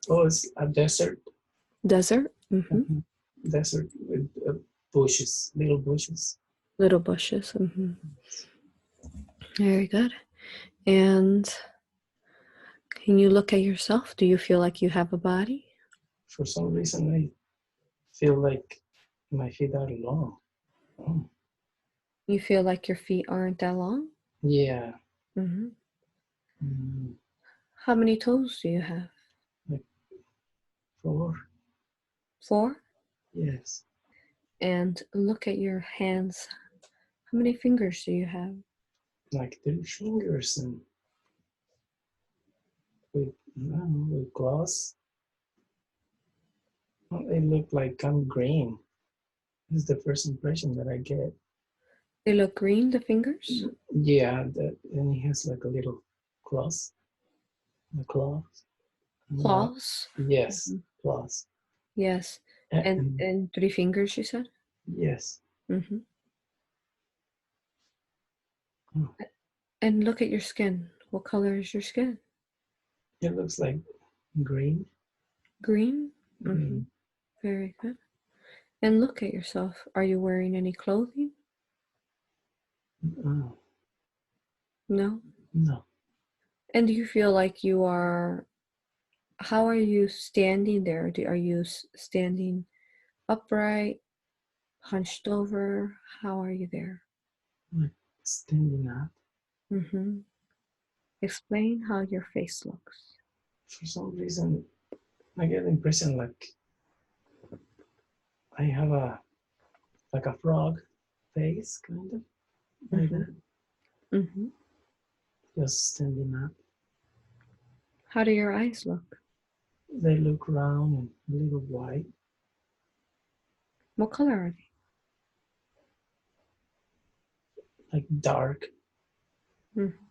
Oh, it's a desert. Desert? Mm-hmm. Mhm. Desert with bushes, little bushes. Little bushes. Mm-hmm. Very good. And can you look at yourself? Do you feel like you have a body? For some reason, I feel like my feet are long. Oh, You feel like your feet aren't that long? yeah. Mm-hmm. Mm, How many toes do you have? like 4. 4? Yes. And look at your hands. How many fingers do you have? Like 3 fingers and with, I don't know, with gloss. Well, they look like I'm green. This is the first impression that I get. They look green, the fingers? Yeah, that, and he has like a little claws. The claws. Claws? Yes, Mm-hmm. claws. Yes. And And 3 fingers, you said? yes. Mm-hmm. Oh, And look at your skin. What color is your skin? it looks like green. Green? Mm-hmm. Green. Very good. And look at yourself. Are you wearing any clothing? Oh, No. no. And do you feel like you are, how are you standing there? Are you standing upright, hunched over? How are you there? Like standing up. Mm-hmm. Explain how your face looks. For some reason, I get the impression like I have a like a frog face, kind of like Mm-hmm. that. Mm-hmm. Just standing up. How do your eyes look? They look round and a little white, What color are they? like dark. Mm-hmm.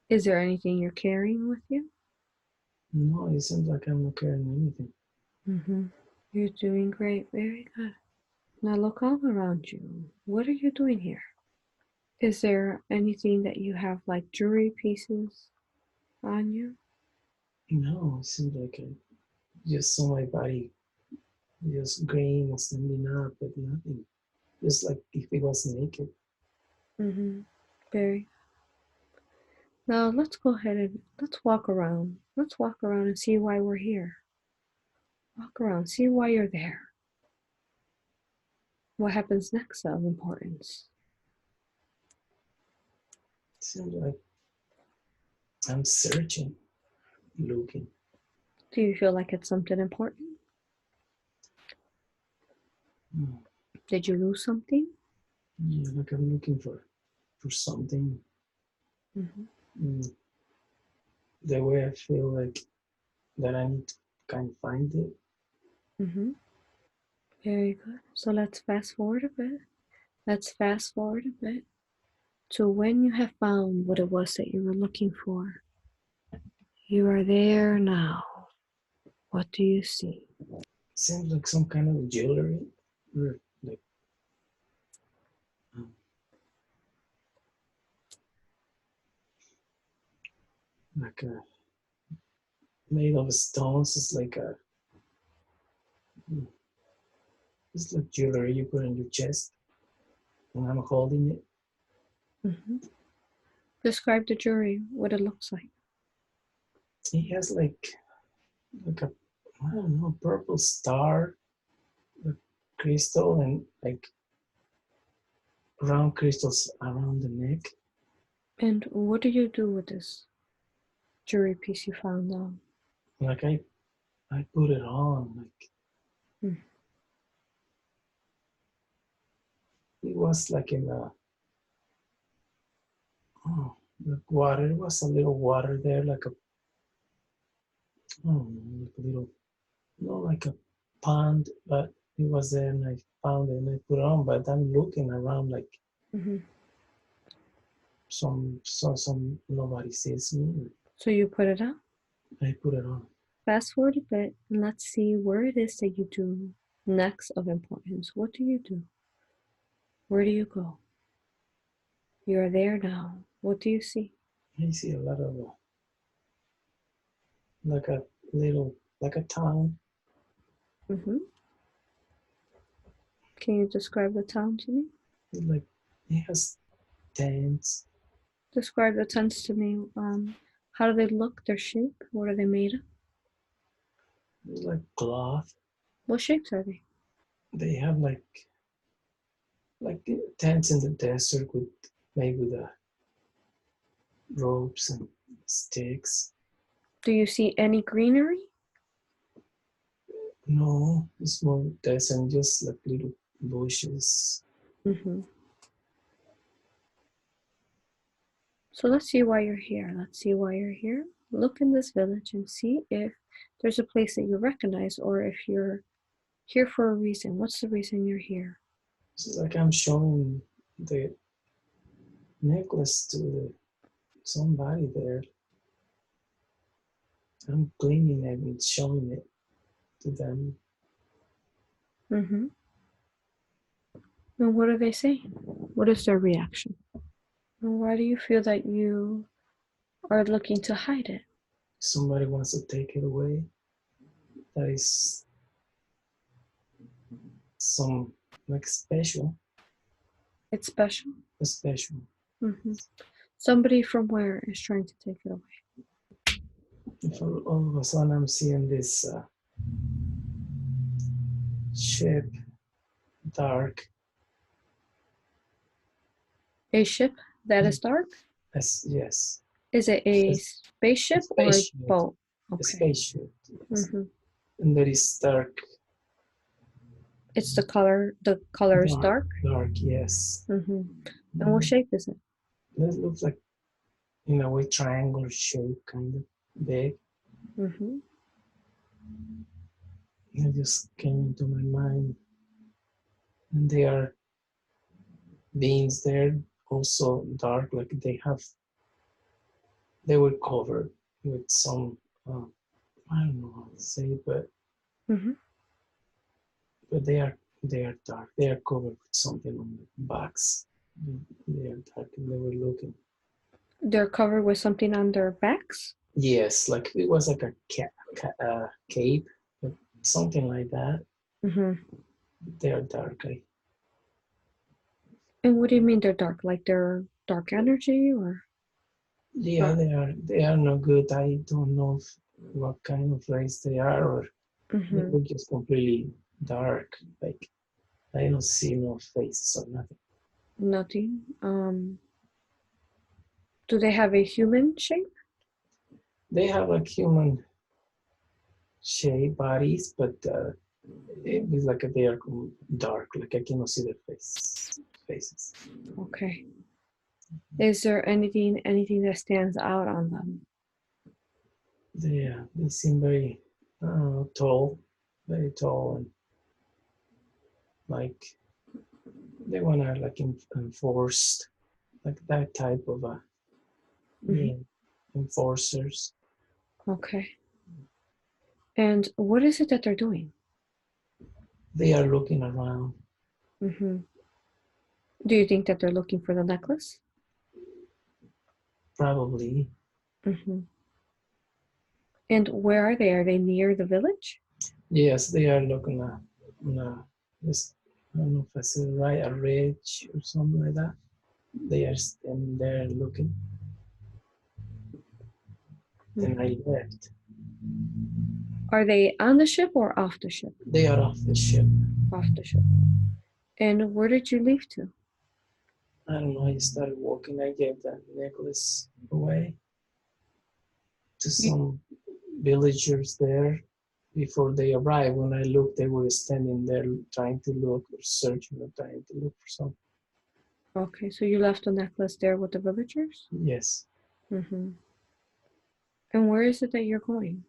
Is there anything you're carrying with you? No, it seems like I'm not carrying anything. Mm-hmm. You're doing great. Very good. Now look all around you. What are you doing here? Is there anything that you have like jewelry pieces on you? No, it seems like I just saw my body just green and standing up, but nothing. Just like if it was naked. Mm-hmm. Very. Now let's go ahead and let's walk around. Let's walk around and see why we're here. Walk around, see why you're there. What happens next of importance? It seems like I'm searching, looking. Do you feel like it's something important? Mm, Did you lose something? yeah, like I'm looking for something. Mm-hmm. Mm, the way I feel like that I need to kind of find it. Mm-hmm. Very good. So let's fast forward a bit. Let's fast forward a bit to when you have found what it was that you were looking for. You are there now. What do you see? Seems like some kind of jewelry, or um, like a made of stones. It's like a mm, it's like jewelry you put on your chest, and I'm holding it. Mm-hmm. Describe the jewelry, what it looks like. It has like a I don't know purple star, like crystal, and like round crystals around the neck. And what do you do with this jewelry piece you found now? Like I put it on. Like Mm. it was like in a oh like water. It was a little water there, like a oh like a little not like a pond, but it was there and I found it and I put it on. But I'm looking around like Mm-hmm. some nobody sees me. So you put it on. I put it on. Fast forward a bit and let's see where it is that you do next of importance. What do you do? Where do you go? You're there now. What do you see? I see a lot of like a little, like a town. Mm-hmm. Can you describe the town to me? Like it has tents. Describe the tents to me. How do they look? Their shape? What are they made of? Like cloth. What shapes are they? They have like tents in the desert with made with ropes and sticks. Do you see any greenery? No, it's more desert, just like little bushes. Mm-hmm. So let's see why you're here. Let's see why you're here. Look in this village and see if there's a place that you recognize or if you're here for a reason. What's the reason you're here? It's like I'm showing the necklace to somebody there. I'm cleaning it and showing it to them. Mm-hmm. And what are they saying? What is their reaction? And why do you feel that you are looking to hide it? Somebody wants to take it away. That is some like special. It's special. Special. Mm-hmm. Somebody from where is trying to take it away? If all of a sudden I'm seeing this ship, dark. A ship that is dark? Yes. Is it a spaceship or a boat? A spaceship. Yes. Mm-hmm. And that is dark. It's the color. The color is dark. Dark, yes. Mm-hmm. And what shape is it? It looks like, in a way, triangular shape, kind of big. Mm-hmm. It just came into my mind. And they are beings there, also dark, like they were covered with some, I don't know how to say, but Mm-hmm. but they are dark. They are covered with something on the backs. They are dark, and they were looking. They're covered with something on their backs? Yes, like it was like a cape, but something like that. Mm-hmm. They are dark. And what do you mean they're dark? Like they're dark energy or? Yeah, they are no good. I don't know what kind of race they are, or they Mm-hmm. look just completely dark. Like I don't see no faces or nothing. Nothing. Do they have a human shape? They have like human shape bodies, but it is like they are dark. Like I cannot see their faces. Okay. Is there anything that stands out on them? They seem very tall, very tall, and like they wanna like enforced, like that type of Mm-hmm. enforcers. Okay. And what is it that they're doing? They are looking around. Mm-hmm. Do you think that they're looking for the necklace? Probably. Mm-hmm. And where are they? Are they near the village? Yes, they are looking at this, I don't know if I said right, a ridge or something like that. They are standing there looking. Mm-hmm. And I left. Are they on the ship or off the ship? They are off the ship. Off the ship. And where did you leave to? I don't know, I started walking. I gave that necklace away to some villagers there before they arrived. When I looked, they were standing there trying to look or searching or trying to look for something. Okay, so you left the necklace there with the villagers? Yes. Mm-hmm. And where is it that you're going?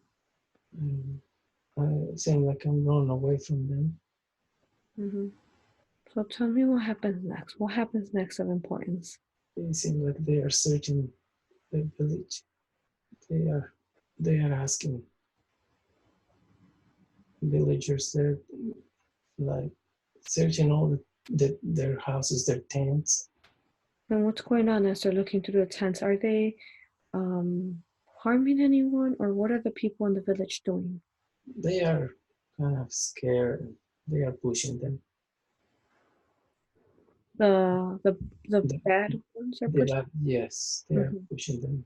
It seemed like I'm running away from them. Mm-hmm. So tell me what happens next. What happens next of importance? It seems like they are searching the village. They are asking villagers there, like searching all their houses, their tents. And what's going on as they're looking through the tents? Are they harming anyone, or what are the people in the village doing? They are kind of scared and they are pushing them. The The- bad ones are pushing. Yes, they are pushing them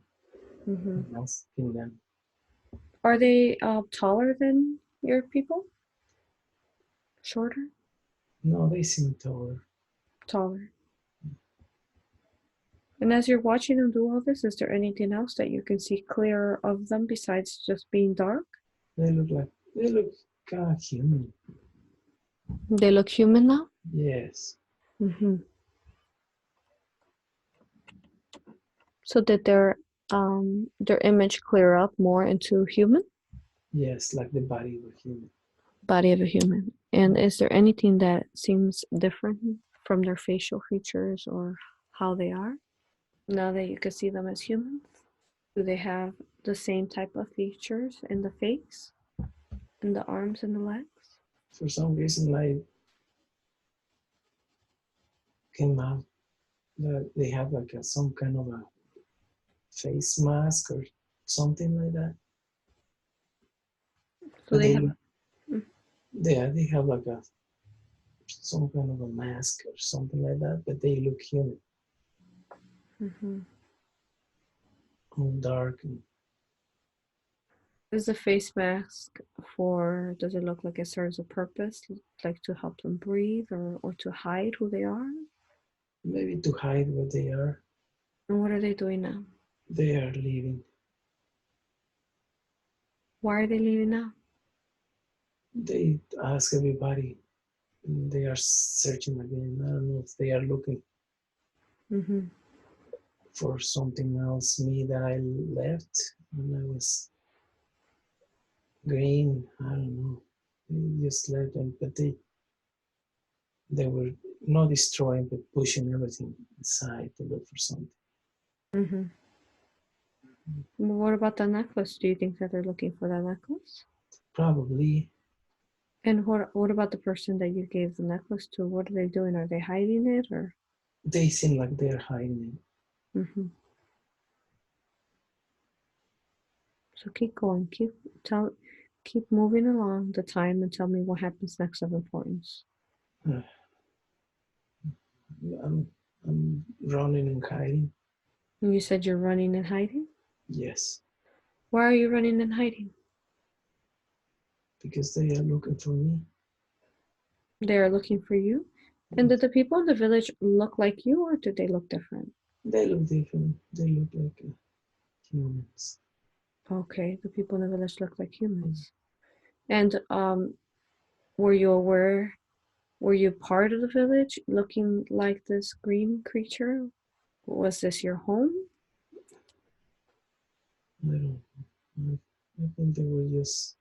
and asking them. Are they taller than your people? Shorter? No, they seem taller. Taller. And as you're watching them do all this, is there anything else that you can see clearer of them besides just being dark? They look kind of human. They look human now? Yes. So did their image clear up more into human? Yes, like the body of a human. Body of a human. And is there anything that seems different from their facial features or how they are? Now that you can see them as humans, do they have the same type of features in the face, in the arms and the legs? For some reason, I came out that they have like some kind of a face mask or something like that. So they have like some kind of a mask or something like that, but they look human. All dark. Is the face mask does it look like it serves a purpose, like to help them breathe or to hide who they are? Maybe to hide what they are. And what are they doing now? They are leaving. Why are they leaving now? They ask everybody. They are searching again. I don't know if they are looking for something else. Me that I left when I was green. I don't know. They just left them, but they were not destroying, but pushing everything inside to look for something. What about the necklace? Do you think that they're looking for that necklace? Probably. And what about the person that you gave the necklace to? What are they doing? Are they hiding it or? They seem like they're hiding it. So keep going. Keep moving along the time and tell me what happens next of importance. I'm running and hiding. And you said you're running and hiding? Yes. Why are you running and hiding? Because they are looking for me. They are looking for you? And did the people in the village look like you, or did they look different? They look different. They look like humans. Okay, the people in the village look like humans. And were you aware? Were you part of the village looking like this green creature? Was this your home? I don't know. I think they were just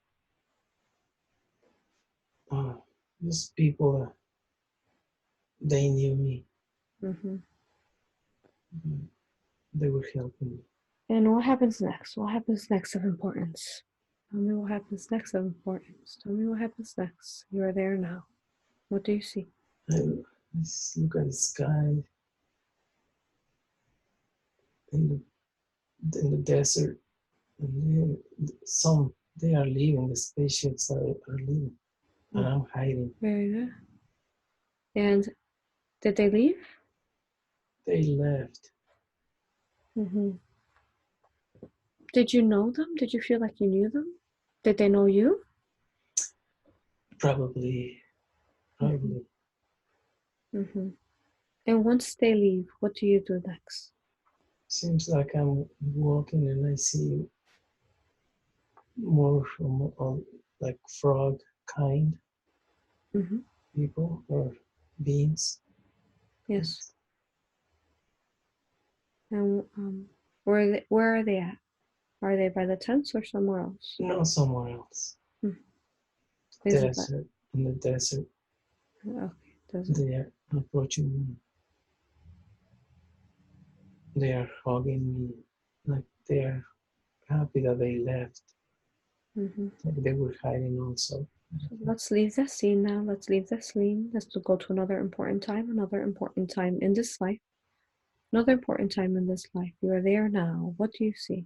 people that they knew me. They were helping me. And what happens next? What happens next of importance? Tell me what happens next of importance. Tell me what happens next. You are there now. What do you see? I look at the sky in the desert, and they are leaving. The spaceships are leaving, and I'm hiding. Very good. And did they leave? They left. Did you know them? Did you feel like you knew them? Did they know you? Probably. And once they leave, what do you do next? Seems like I'm walking and I see more like frog kind people or beings. Yes. And where are they at? Are they by the tents or somewhere else? No, somewhere else. Desert. In the desert. Okay, desert. They are approaching me. They are hugging me. Like they are happy that they left. Like they were hiding also. So let's leave that scene now. Let's leave that scene. Let's go to another important time in this life. Another important time in this life. You are there now. What do you see?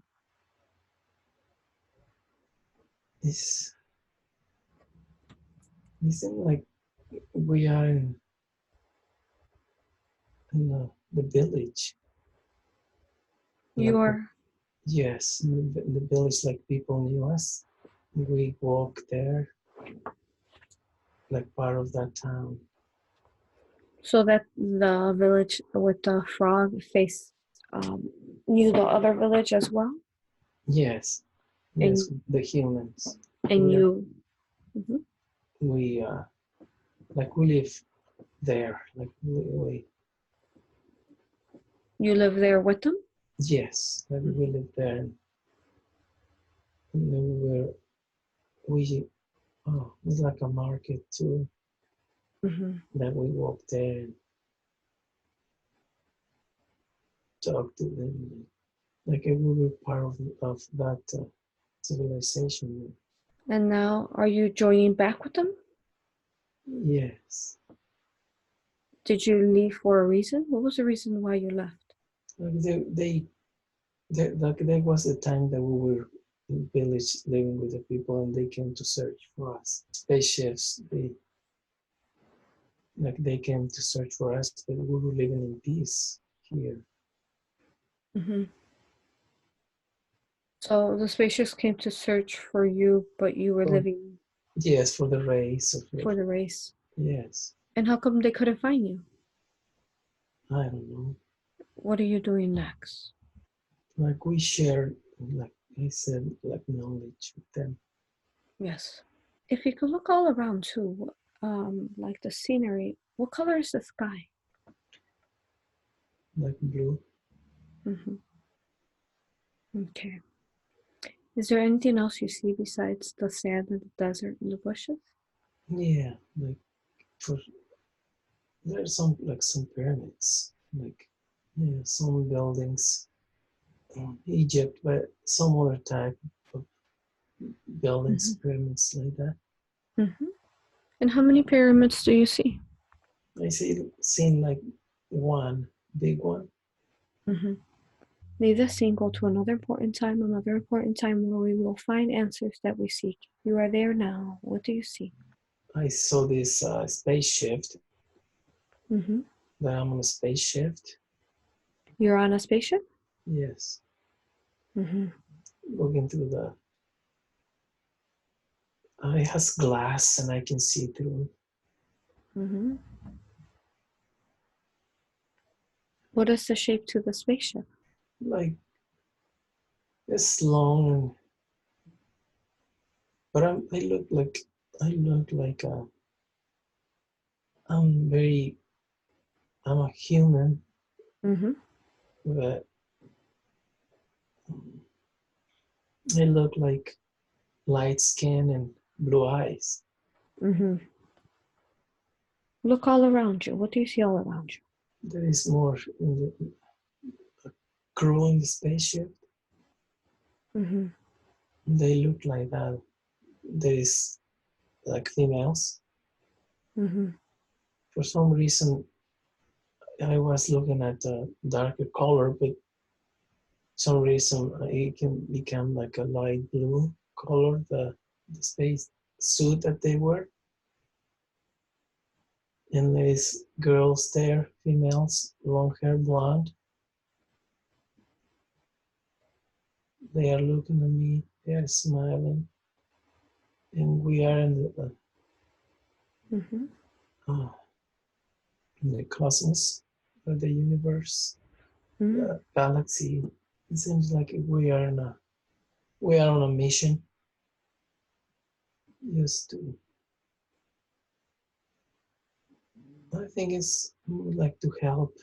It's, it seems like we are in the village. You Like, are. yes, in the village, like people knew us. We walk there, like part of that town. So that the village with the frog face knew the other village as well? Yes, And, yes, the humans. and We, you. Mhm. we like we live there. Like You live there with them? yes, like we live there. And then it's like a market too. That we walk there and talk to them. Like we were part of that civilization. And now, are you joining back with them? Yes. Did you leave for a reason? What was the reason why you left? Like like there was a time that we were in village living with the people, and they came to search for us. Spaceships, they came to search for us, but we were living in peace here. So the spaceships came to search for you, but you were living Yes, for the race. for the race. Yes. And how come they couldn't find you? I don't know. What are you doing next? Like we shared, like I said, like knowledge with them. Yes. If you could look all around too, like the scenery, what color is the sky? Like blue. Okay. Is there anything else you see besides the sand and the desert and the bushes? Yeah, like there's some pyramids, like some buildings in Egypt, but some other type of buildings, pyramids like that. And how many pyramids do you see? I seen like one big one. Leave this scene, go to another important time where we will find answers that we seek. You are there now. What do you see? I saw this spaceship. That I'm on a spaceship. You're on a spaceship? Yes. Looking through the. It has glass and I can see through. What is the shape to the spaceship? Like it's long, but I look like I'm a human, but I look like light skin and blue eyes. Look all around you. What do you see all around you? There is more in the crew in the spaceship. They look like that. There is like females. For some reason, I was looking at a darker color, but some reason it can become like a light blue color, the space suit that they wear. And there's girls there, females, long hair, blonde. They are looking at me, they are smiling. And we are in the cosmos, or the universe, the galaxy. It seems like we are on a mission. Just to, I think it's like to help.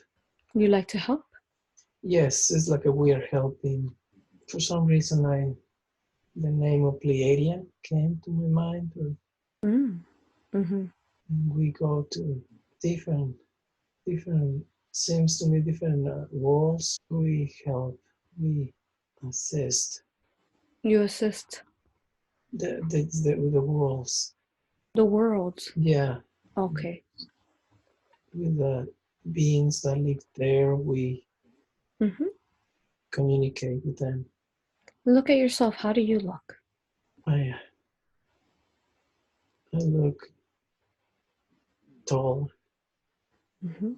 You like to help? Yes, it's like we are helping. For some reason, the name of Pleyadian came to my mind. We go to different, seems to me different worlds. We help, we assist. You assist The worlds. the world. Yeah. Okay. With the beings that live there, we communicate with them. Look at yourself. How do you look? I look tall. Mm-hmm.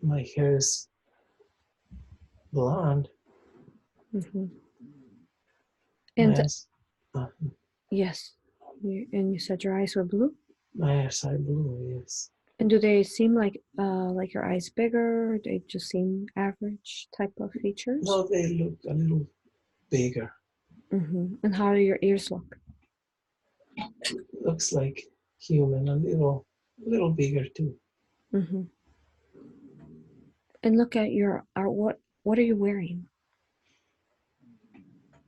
My hair is blonde. Mm-hmm. My And eyes, yes, and you said your eyes were blue. my eyes are blue. Yes. And do they seem like your eyes bigger? Or they just seem average type of features? No, they look a little bigger. Mm-hmm. And how do your ears look? Looks like human, a little bigger too. Mm-hmm. And look at your what are you wearing?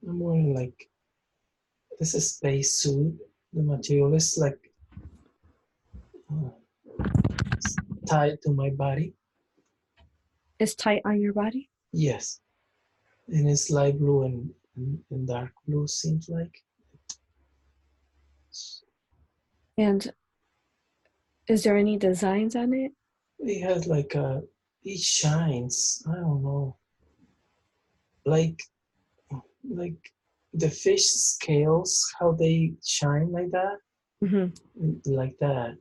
I'm wearing like this is space suit. The material is like tied to my body. It's tight on your body? Yes, and it's light blue and dark blue. Seems like And is there any designs on it? it has like it shines. I don't know, like the fish scales, how they shine like that, Mm-hmm. like that.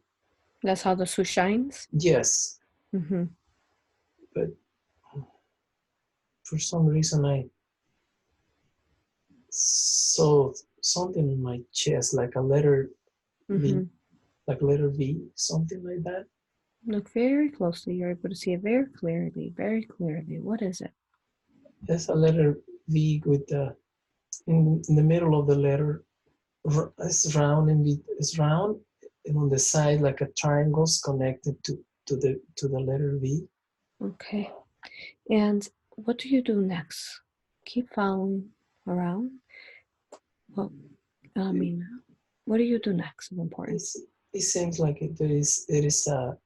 That's how the suit shines? Yes, Mm-hmm. but for some reason I saw something in my chest, like a letter Mm-hmm. V, like letter V, something like that. Look very closely. You're able to see it very clearly, very clearly. What is it? There's a letter V with the in the middle of the letter. It's round and it's round, and on the side like a triangles connected to the letter V. Okay. And what do you do next? Keep following around? Well, I mean, what do you do next of importance? It seems like there is a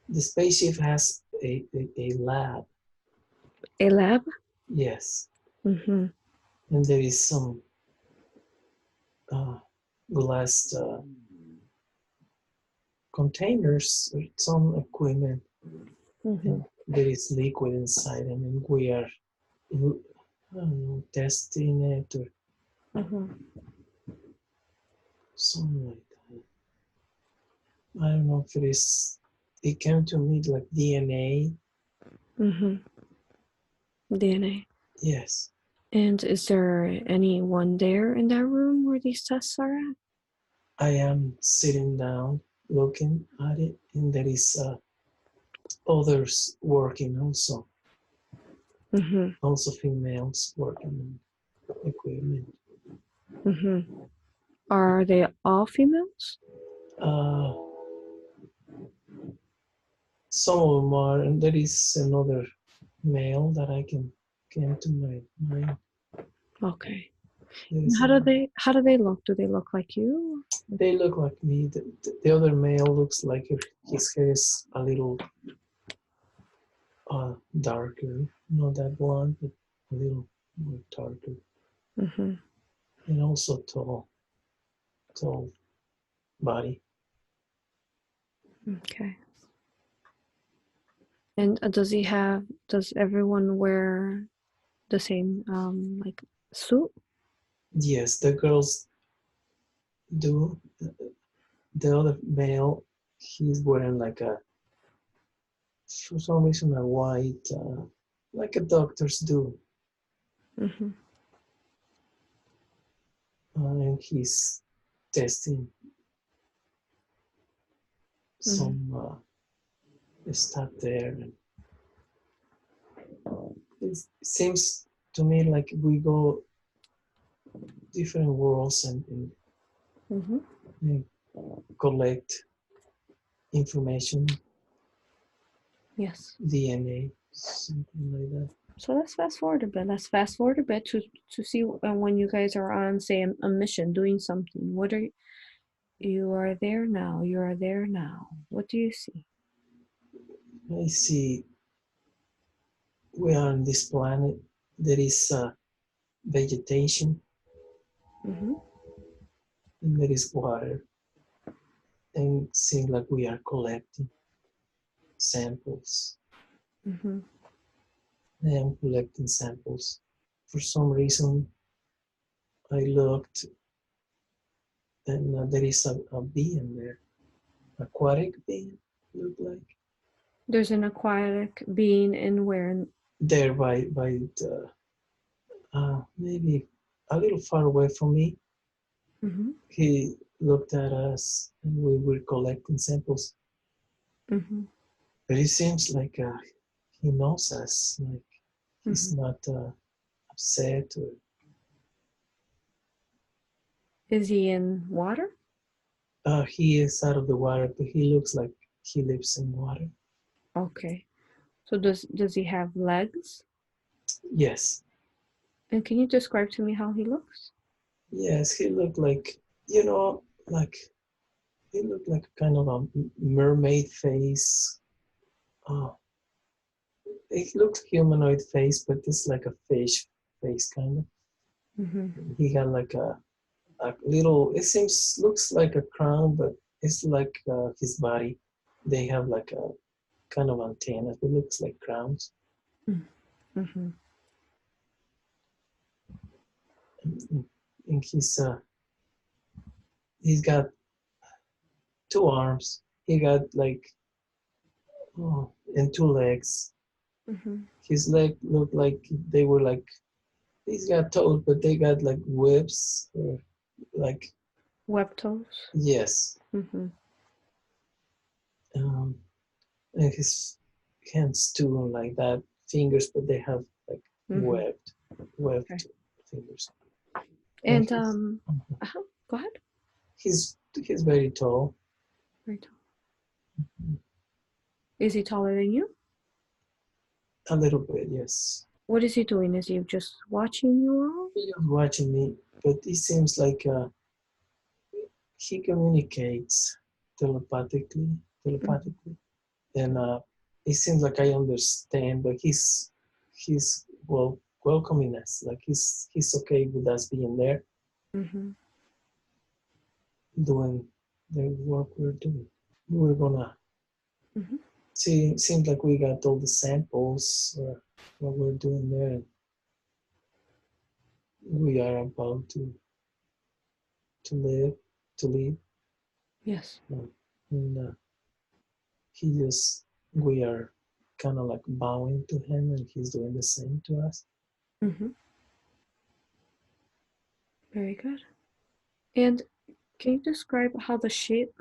the spaceship has a lab. A lab? Yes, Mm-hmm. and there is some glass containers with some equipment, Mm-hmm. and there is liquid inside, and then we are I don't know, testing it or Mm-hmm. something like that. I don't know if it is. It came to me like DNA. Mm-hmm. DNA. Yes, And is there anyone there in that room where these tests are at? I am sitting down looking at it, and there is others working also. Mm-hmm. Also females working on equipment. Mm-hmm. Are they all females? Uh, some of them are, and there is another male that I can came to my mind. Okay. There And is how do they look? Do they look like you? they look like me. The other male looks like his hair is a little darker, not that blonde, but a little more darker, Mm-hmm. and also tall body. Okay. And does everyone wear the same like suit? Yes, the girls do. The other male, he's wearing like a, for some reason, a white, like a doctors do, Mm-hmm. and he's testing some stuff there. And it seems to me like we go different worlds Mm-hmm. and collect information, Yes. DNA, something like that. So let's fast forward a bit. Let's fast forward a bit to see when you guys are on, say, a mission, doing something. What are you are there now? You are there now. What do you see? I see we are on this planet. There is vegetation Mm-hmm. and there is water. And it seems like we are collecting samples. Mm-hmm. I am collecting samples. For some reason, I looked and there is a being there, aquatic being, look like. There's an aquatic being in where? There by the, maybe a little far away from me. Mm-hmm. He looked at us and we were collecting samples. Mm-hmm. But it seems like he knows us, like he's not upset. Or, is he in water? he is out of the water, but he looks like he lives in water. Okay. So does he have legs? Yes. And can you describe to me how he looks? Yes, he looked like, like he looked like kind of a mermaid face. It looks humanoid face, but it's like a fish face kind of. Mm-hmm. He had like a little, it looks like a crown, but it's like his body. They have like a kind of antennas. It looks like crowns. Mm-hmm. And he's got 2 arms. He got like and 2 legs. Mm-hmm. His leg looked like they were like, he's got toes, but they got like whips or like Web toes? yes. Mm-hmm. And his hands too, like that, fingers, but they have like webbed Okay. fingers. And mhm. go ahead. He's very tall. Very tall. Is he taller than you? A little bit, yes. What is he doing? Is he just watching you all? He was watching me, but it seems like he communicates telepathically, and it seems like I understand. But he's welcoming us. Like he's okay with us being there, doing the work we're doing. We're gonna see. Seems like we got all the samples. What we're doing there. And we are about to leave. Yes. And we are kind of like bowing to him, and he's doing the same to us. Very good. And can you describe how the ship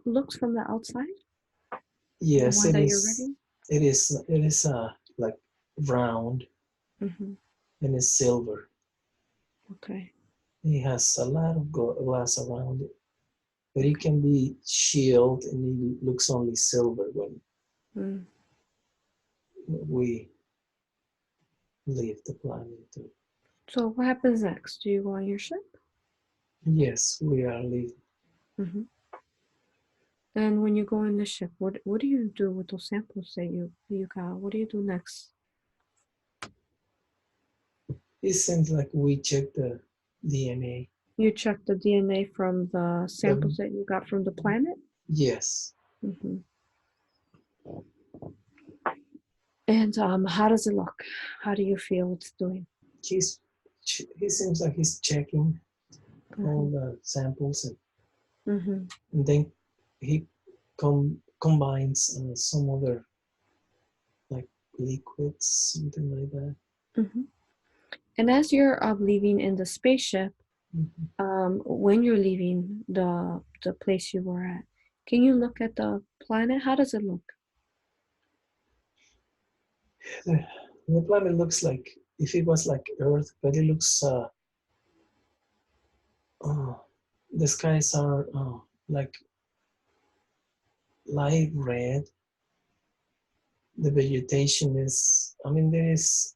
looks from the outside? Yes, the one it that is. You're reading? It is like round, and it's silver. Okay. It has a lot of glass around it, but it can be shielded, and it looks only silver when we leave the planet. So what happens next? Do you go on your ship? Yes, we are leaving. And when you go in the ship, what do you do with those samples that you got? What do you do next? It seems like we check the DNA. You check the DNA from the samples that you got from the planet? Yes. And how does it look? How do you feel it's doing? He seems like he's checking all the samples, and then he combines some other like liquids, something like that. And as you're leaving in the spaceship, when you're leaving the place you were at, can you look at the planet? How does it look? The planet looks like if it was like Earth, but it looks the skies are like light red. The vegetation is, I mean, there is,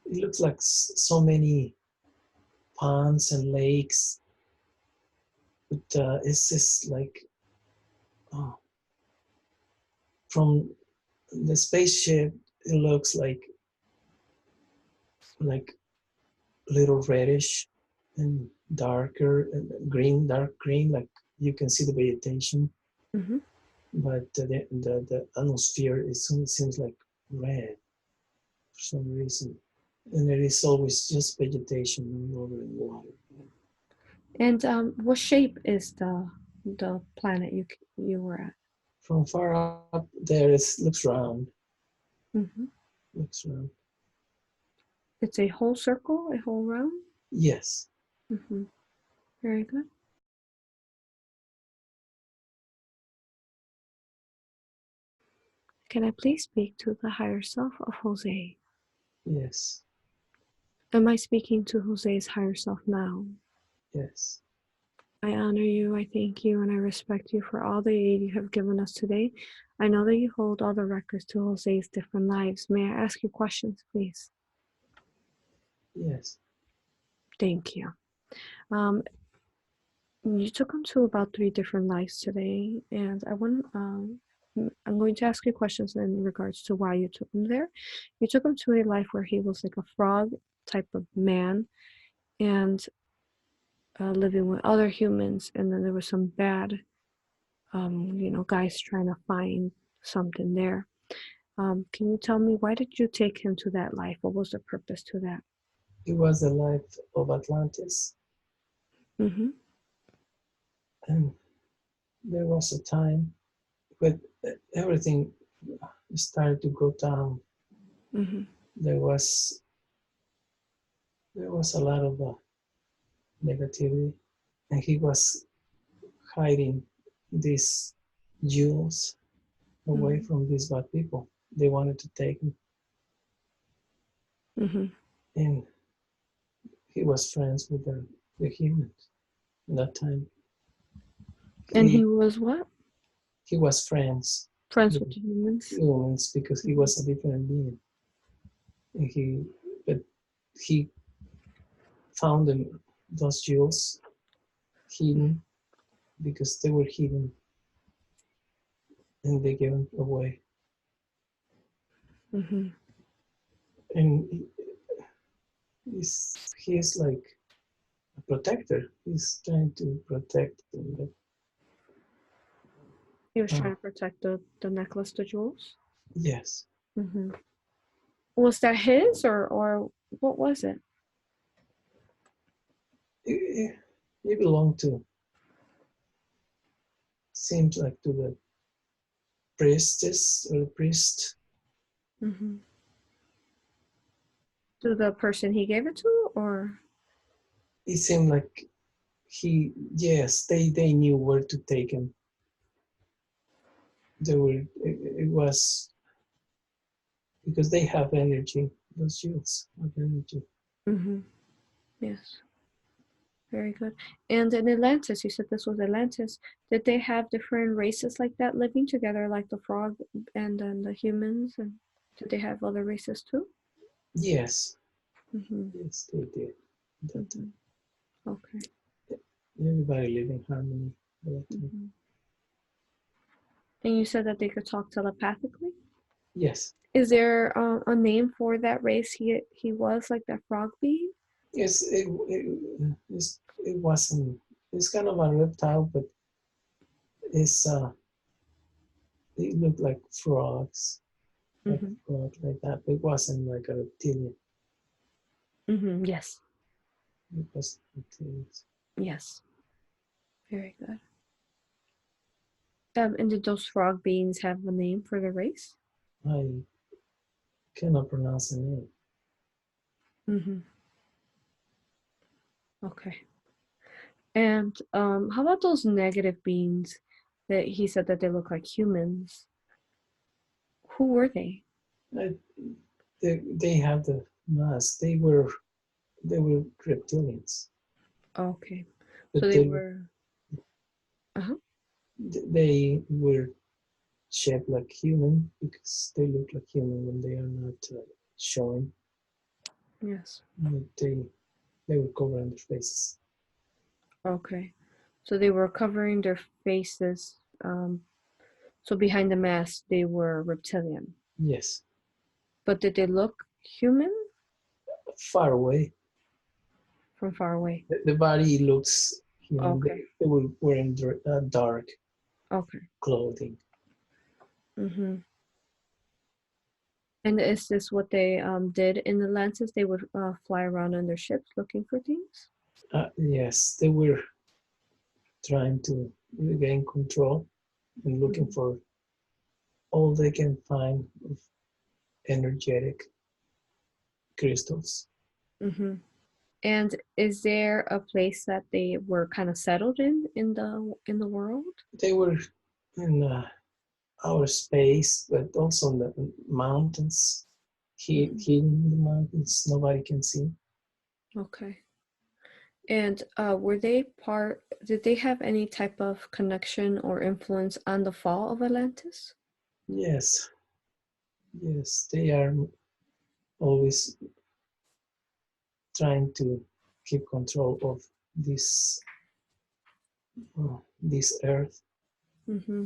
it looks like so many ponds and lakes, but it's just like from the spaceship, it looks like little reddish and darker and green, dark green, like you can see the vegetation. But the atmosphere seems like red for some reason, and there is always just vegetation all over the water. And what shape is the planet you were at? From far up there, it looks round. Mm-hmm. Looks round. It's a whole circle, a whole round? Yes. Mm-hmm. Very good. Can I please speak to the higher self of Jose? Yes. Am I speaking to Jose's higher self now? Yes. I honor you, I thank you, and I respect you for all the aid you have given us today. I know that you hold all the records to Jose's different lives. May I ask you questions, please? Yes. Thank you. You took him to about 3 different lives today, and I'm going to ask you questions in regards to why you took him there. You took him to a life where he was like a frog type of man, and living with other humans, and then there was some bad, guys trying to find something there. Can you tell me, why did you take him to that life? What was the purpose to that? It was the life of Atlantis. Mm-hmm. And there was a time when everything started to go down. Mm-hmm. There was a lot of negativity, and he was hiding these jewels away Mm-hmm. from these bad people. They wanted to take him, Mm-hmm. and he was friends with the humans at that time. And he He was what? he was friends Friends with with the humans? humans because he was a different being. And he found them, those jewels hidden because they were hidden, and they gave them away. Mm-hmm. And he's like a protector. He's trying to protect them. But, He was trying to protect the necklace, the jewels? yes, Mm-hmm. Was that his, or what was it? it belonged to, seems like, to the priestess or the priest. Mm-hmm. To the person he gave it to, or? It seemed like yes, they knew where to take him. It was because they have energy. Those jewels have energy. Mm-hmm. Yes. Very good. And in Atlantis, you said this was Atlantis. Did they have different races like that living together, like the frog and then the humans? And did they have other races too? Yes, Mm-hmm. yes, they did. That Mm-hmm. time. Okay. Everybody lived in harmony at that time. Mm-hmm. And you said that they could talk telepathically. Yes, Is there a name for that race he was, like that frog being? yes, it wasn't. It's kind of a reptile, but it's it looked like frogs, like Mm-hmm. frog, like that. But it wasn't like a reptilian. Mm-hmm. Yes. It was reptilians. Yes. Very good. And did those frog beings have a name for the race? I cannot pronounce the name. Mm-hmm. Okay. And how about those negative beings that he said that they look like humans? Who were they? I, they have the mask. They were reptilians, Okay. So but they were. Uh-huh. they were shaped like human because they look like human when they are not showing. Yes. But they were covering their faces. Okay. So they were covering their faces. So behind the mask, they were reptilian. Yes, But did they look human far away. from far away? The body looks human. Okay. They were wearing dark Okay. clothing. Mm-hmm. And is this what they did in Atlantis? They would fly around on their ships looking for things? Yes, they were trying to regain control and looking for all they can find of energetic crystals. Mm-hmm. And is there a place that they were kind of settled in the world? They were in our space, but also in the mountains. Hidden in the mountains, nobody can see. Okay. And were they part? Did they have any type of connection or influence on the fall of Atlantis? Yes, yes, they are always trying to keep control of this earth, Mm-hmm.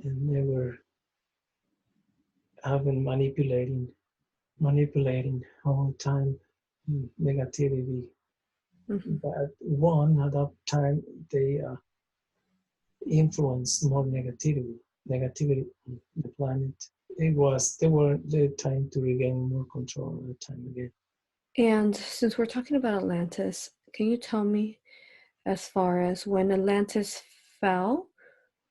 and they were having manipulating all the time negativity. Mm-hmm. But one at that time they influenced more negativity on the planet. They were trying to regain more control at the time again. And since we're talking about Atlantis, can you tell me, as far as when Atlantis fell,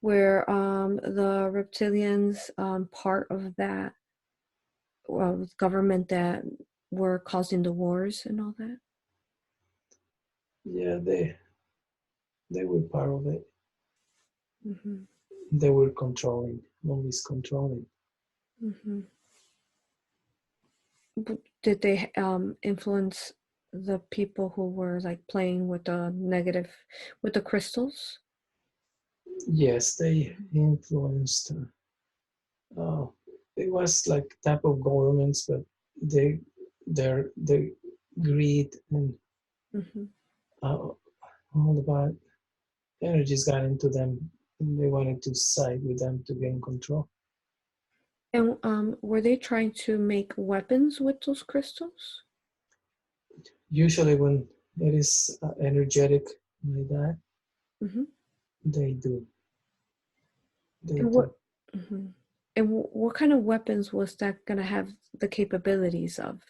where the reptilians part of that government that were causing the wars and all that? Yeah, they were part of it. Mm-hmm. They were controlling, always controlling. Mm-hmm. Did they influence the people who were like playing with the negative, with the crystals? Yes, they influenced. Uh, it was like type of governments, but they their greed and Mm-hmm. uh, all the bad energies got into them, and they wanted to side with them to gain control. And were they trying to make weapons with those crystals? Usually, when it is energetic like that, Mm-hmm. they do. They And do. what? Mm-hmm. And what kind of weapons was that gonna have the capabilities of,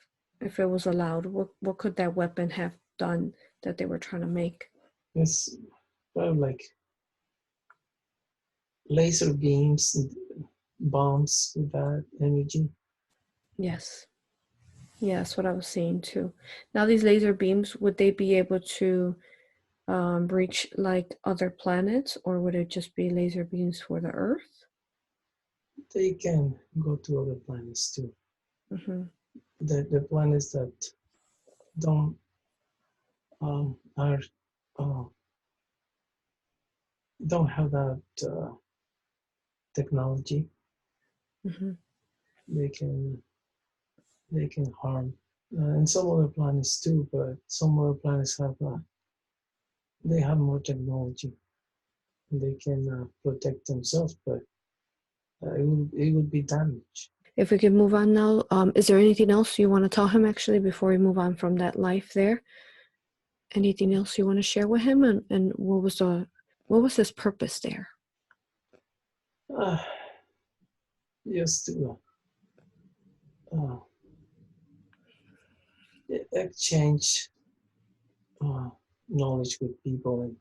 if it was allowed? What could that weapon have done that they were trying to make? It's kind of like laser beams and bombs with that energy. Yes. Yeah, that's what I was saying too. Now these laser beams, would they be able to reach like other planets, or would it just be laser beams for the Earth? They can go to other planets too. Mm-hmm. The planets that don't are uh, don't have that technology, Mm-hmm. they can they can harm. And some other planets too, but some other planets have they have more technology. They can protect themselves, but it would be damage. If we could move on now, is there anything else you want to tell him actually before we move on from that life there? Anything else you want to share with him, and what was his purpose there? Uh, just to uh, exchange knowledge with people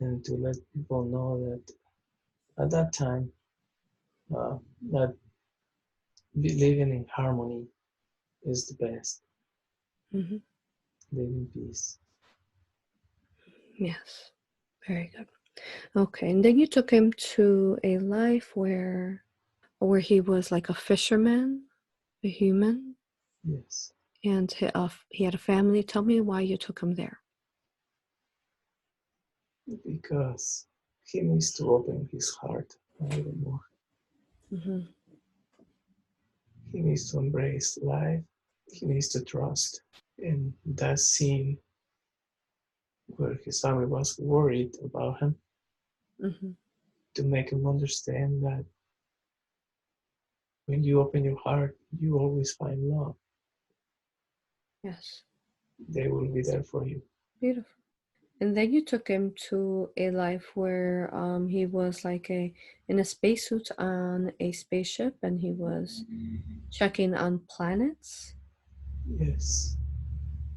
and to let people know that at that time uh, that living in harmony is the best. Mm-hmm. Live in peace. Yes, very good. Okay, and then you took him to a life where he was like a fisherman, a human, Yes, and he had a family. Tell me why you took him there. because he needs to open his heart a little more. Mm-hmm. He needs to embrace life. He needs to trust. And that scene where his family was worried about him, Mm-hmm. to make him understand that when you open your heart, you always find love. Yes, They will be there for you. beautiful. And then you took him to a life where he was like in a spacesuit on a spaceship, and he was checking on planets. Yes,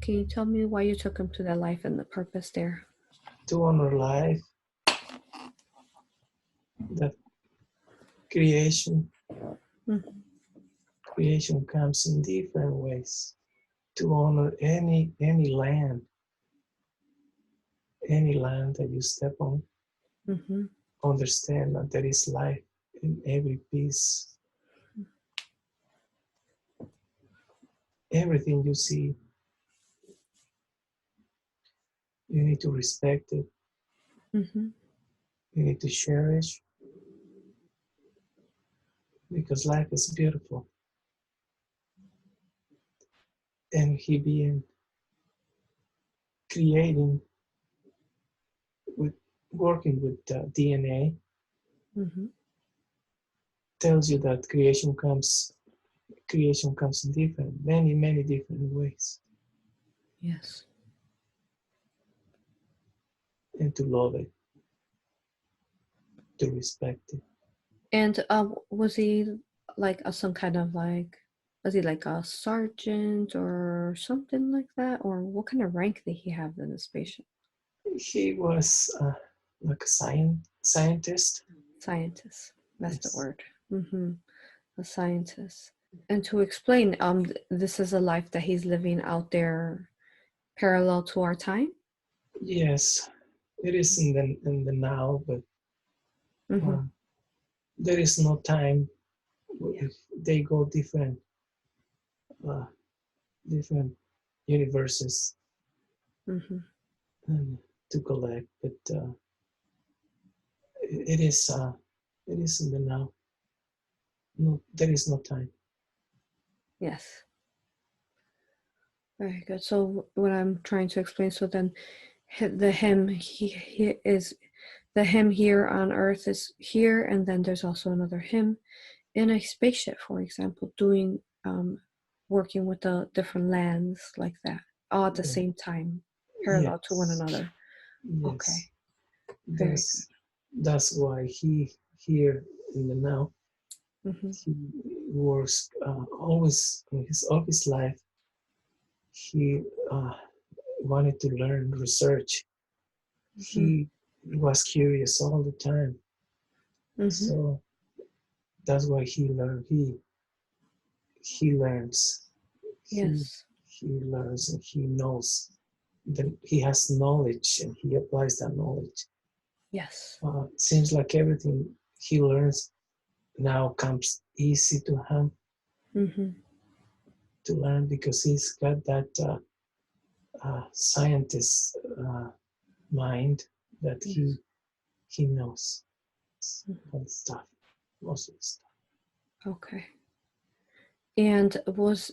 Can you tell me why you took him to that life and the purpose there? To honor life, that creation comes in different ways. To honor any land that you step on, understand that there is life in every piece. Everything you see, you need to respect it. You need to cherish, because life is beautiful. And he being creating with working with DNA tells you that creation comes in many different ways. Yes. And to love it, to respect it. And was he like some kind of like, was he like a sergeant or something like that? Or what kind of rank did he have in the spaceship? He was like a scientist. Scientist. That's Yes. the word. A scientist. And to explain, this is a life that he's living out there parallel to our time? Yes, it is in the now, but there is no time. If they go different universes to collect, but it is in the now. No, there is no time. Yes. Very good. So what I'm trying to explain, so then the him he is the him here on Earth is here, and then there's also another him in a spaceship, for example, doing working with the different lands like that, all at the same time, parallel to one another. Yes. Okay. Very that's why he here in the now. He works always in all his life. He wanted to learn, research. He was curious all the time. So that's why he learned. He learns. Yes. He learns and he knows. Then he has knowledge and he applies that knowledge. Yes. Seems like everything he learns now comes easy to him to learn, because he's got that scientist mind that he knows all stuff, most of the stuff. Okay. And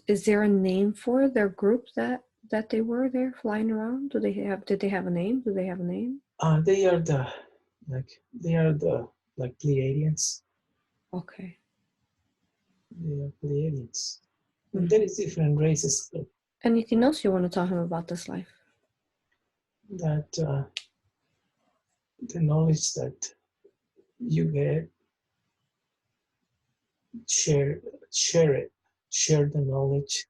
is there a name for their group that they were there flying around? Did they have a name? Do they have a name? They are the Pleyadians. Okay. They are Pleyadians. And there is different races, but anything else you want to tell him about this life? That the knowledge that you get, share it, share the knowledge,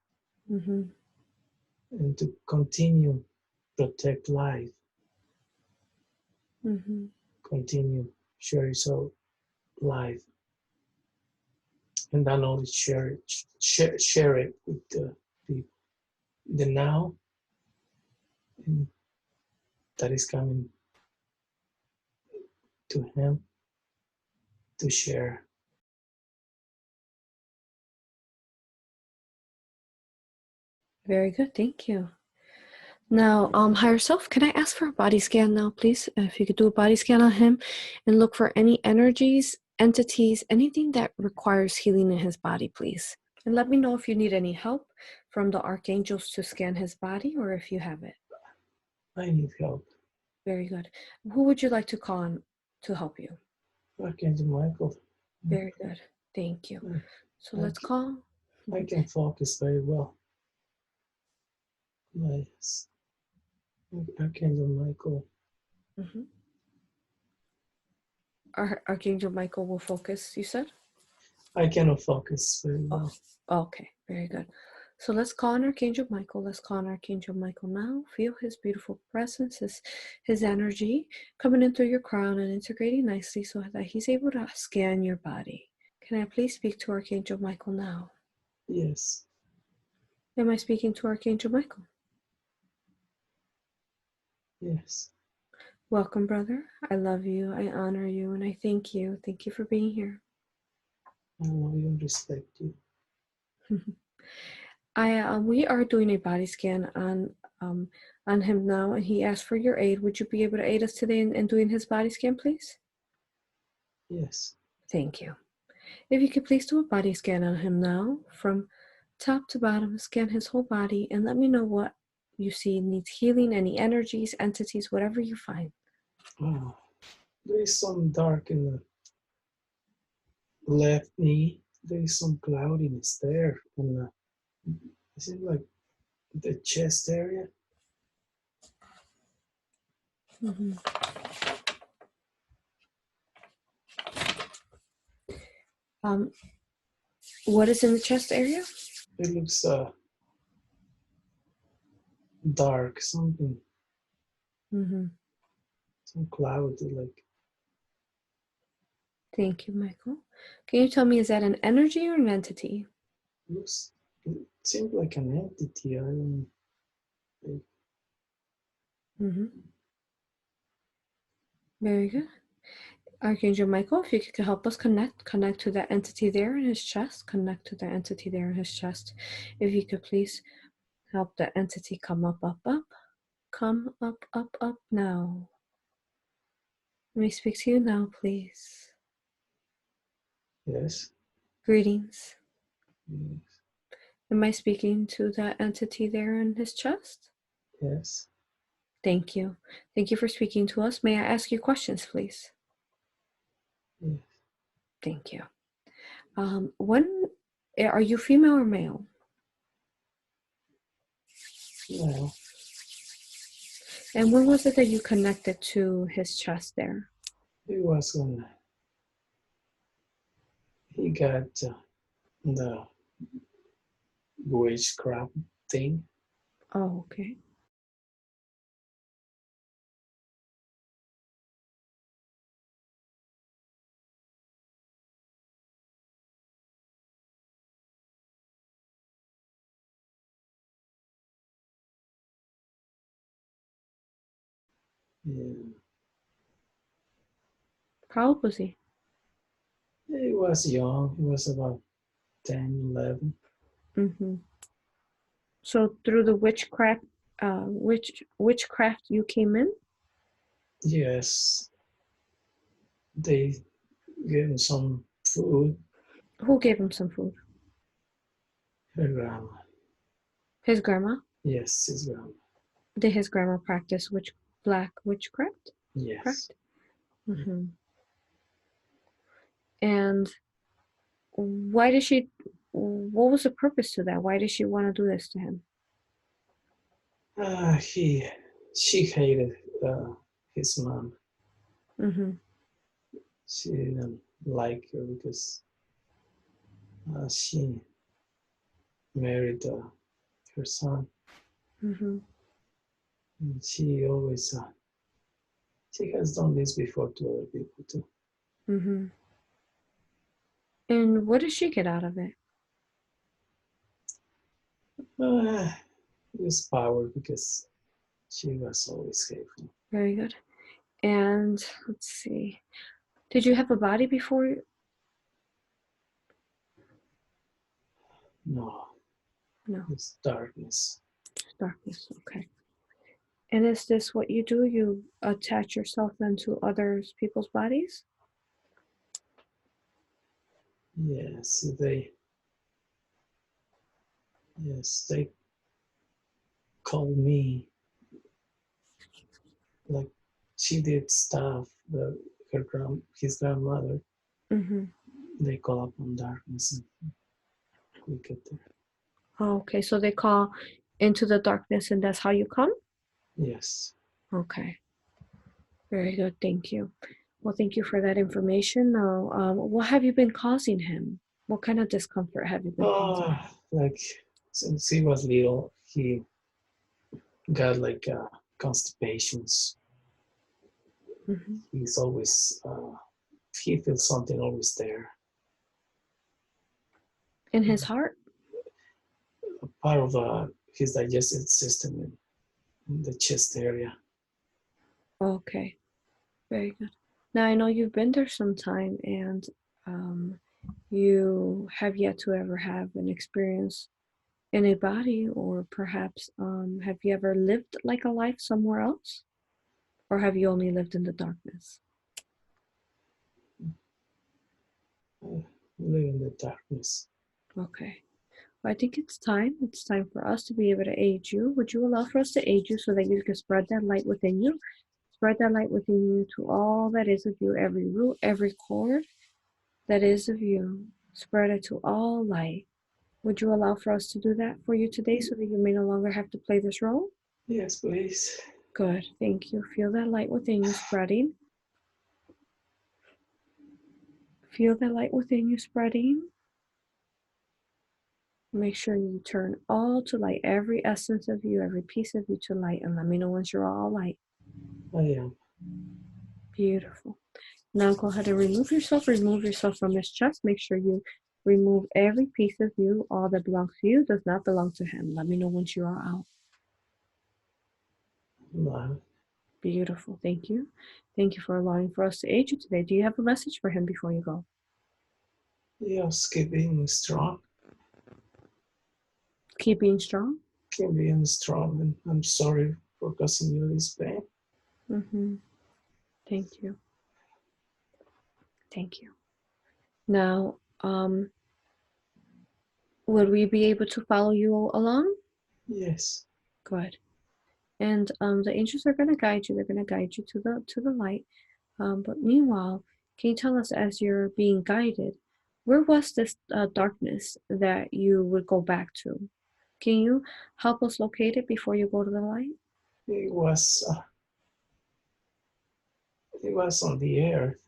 and to continue protect life, continue cherish life, and that knowledge share it with the people, the now, and that is coming to him to share. Very good, thank you. Now, higher self, can I ask for a body scan now, please? If you could do a body scan on him and look for any energies, entities, anything that requires healing in his body, please. And let me know if you need any help from the archangels to scan his body, or if you have it. I need help. Very good. Who would you like to call on to help you? Archangel Michael. Very good. Thank you. So let's call. I can focus very well. Nice. Archangel Michael. Archangel Michael will focus, you said? I cannot focus very well. Oh, okay, very good. So let's call on Archangel Michael. Let's call on Archangel Michael now. Feel his beautiful presence, his energy coming in through your crown and integrating nicely so that he's able to scan your body. Can I please speak to Archangel Michael now? Yes. Am I speaking to Archangel Michael? Yes. Welcome, brother. I love you. I honor you, and I thank you. Thank you for being here. I love you and respect you. We are doing a body scan on him now, and he asked for your aid. Would you be able to aid us today in doing his body scan, please? Yes. Thank you. If you could please do a body scan on him now, from top to bottom, scan his whole body, and let me know what you see needs healing, any energies, entities, whatever you find. Oh, there is some dark in the left knee. There is some cloudiness there, and is it like the chest area? Mm-hmm. What is in the chest area? It looks dark, something, Mm-hmm. some cloudy, like. Thank you, Michael. Can you tell me, is that an energy or an entity? Looks, it seems like an entity. I don't. Mm-hmm. Very good. Archangel Michael, if you could help us connect to that entity there in his chest, connect to the entity there in his chest. If you could please help the entity come up, up, up. Come up, up, up now. Let me speak to you now, please. Yes. Greetings. Yes. Am I speaking to that entity there in his chest? Yes. Thank you. Thank you for speaking to us. May I ask you questions, please? Yes. Thank you. When are you female or male? Well, And when was it that you connected to his chest there? it was when he got the witchcraft thing. Oh, okay. Yeah. How old was he? He was young. He was about 10, 11. Mm-hmm. So through the witchcraft, witchcraft, you came in? Yes. They gave him some food. Who gave him some food? Her grandma. His grandma? Yes, his grandma. Did his grandma practice black witchcraft? Yes. Correct? Mm-hmm. And what was the purpose to that? Why did she want to do this to him? She hated his mom. Mm-hmm. She didn't like her because she married her son. Mm-hmm. And she always she has done this before to other people too. Mm-hmm. And what did she get out of it? This power because she was always hateful. Very good. And let's see. Did you have a body before? No, No. it's darkness. Darkness. Okay. And is this what you do? You attach yourself then to other people's bodies? Yes, they call me like she did stuff that his grandmother. Mm-hmm. They call upon darkness and we get there. Oh, okay. So they call into the darkness, and that's how you come? Yes. Okay. Very good. Thank you. Well, thank you for that information. Now, what have you been causing him? What kind of discomfort have you been causing? Like since he was little, he got like constipations. He's always, he feels something always there. In his heart? Part of his digestive system in the chest area. Okay, very good. Now I know you've been there some time, and you have yet to ever have an experience in a body, or perhaps have you ever lived like a life somewhere else? Or have you only lived in the darkness? I live in the darkness. Okay. Well, I think it's time. It's time for us to be able to aid you. Would you allow for us to aid you so that you can spread that light within you? Spread that light within you to all that is of you, every root, every cord that is of you. Spread it to all light. Would you allow for us to do that for you today so that you may no longer have to play this role? Yes, please. Good. Thank you. Feel that light within you spreading. Feel that light within you spreading. Make sure you turn all to light, every essence of you, every piece of you to light, and let me know once you're all light. I am. Beautiful. Now go ahead and remove yourself from this chest. Make sure you remove every piece of you. All that belongs to you does not belong to him. Let me know once you are out. Wow. Beautiful. Thank you. Thank you for allowing for us to aid you today. Do you have a message for him before you go? Yes, keep being strong. Keep being strong. Keep being strong, and I'm sorry for causing you this pain. Thank you. Thank you. Now, would we be able to follow you along? Yes. Good. And the angels are going to guide you. They're going to guide you to the light. But meanwhile, can you tell us, as you're being guided, where was this darkness that you would go back to? Can you help us locate it before you go to the light? It was on the earth.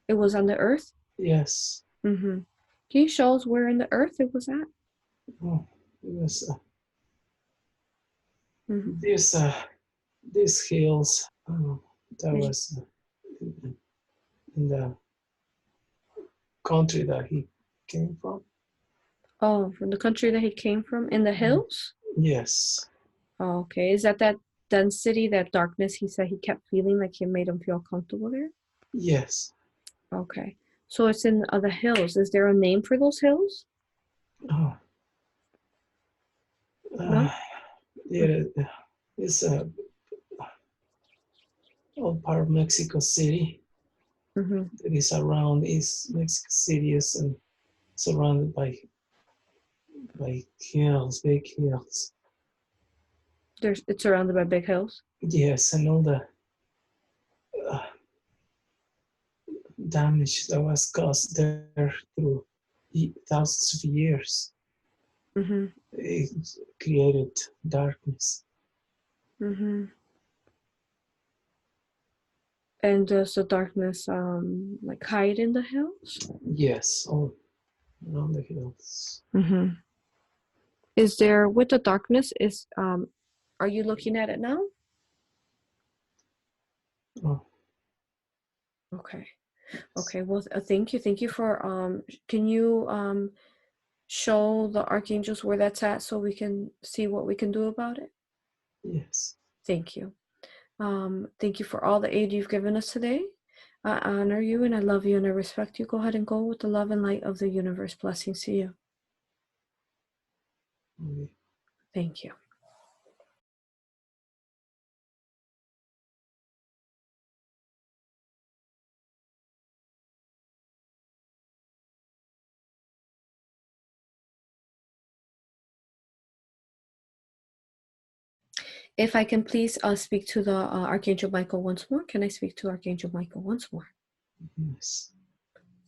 It was on the earth? Yes. Can you show us where in the earth it was at? Oh, it was these hills. That was in the country that he came from. Oh, from the country that he came from, in the hills? Yes. Oh, okay. Is that density, that darkness he said he kept feeling like it made him feel comfortable there? Yes. Okay. So it's in the hills. Is there a name for those hills? Oh. No? Yeah, it's all part of Mexico City. It is around East Mexico City and surrounded by hills, big hills. It's surrounded by big hills? Yes, and all the damage that was caused there through thousands of years. It created darkness. And does the darkness like hide in the hills? Yes, all around the hills. Is there, with the darkness, are you looking at it now? Oh. Okay. Okay, well, thank you for can you show the archangels where that's at so we can see what we can do about it? Yes. Thank you. Thank you for all the aid you've given us today. I honor you and I love you and I respect you. Go ahead and go with the love and light of the universe. Blessings to you. Thank you. If I can please speak to the Archangel Michael once more. Can I speak to Archangel Michael once more? Yes.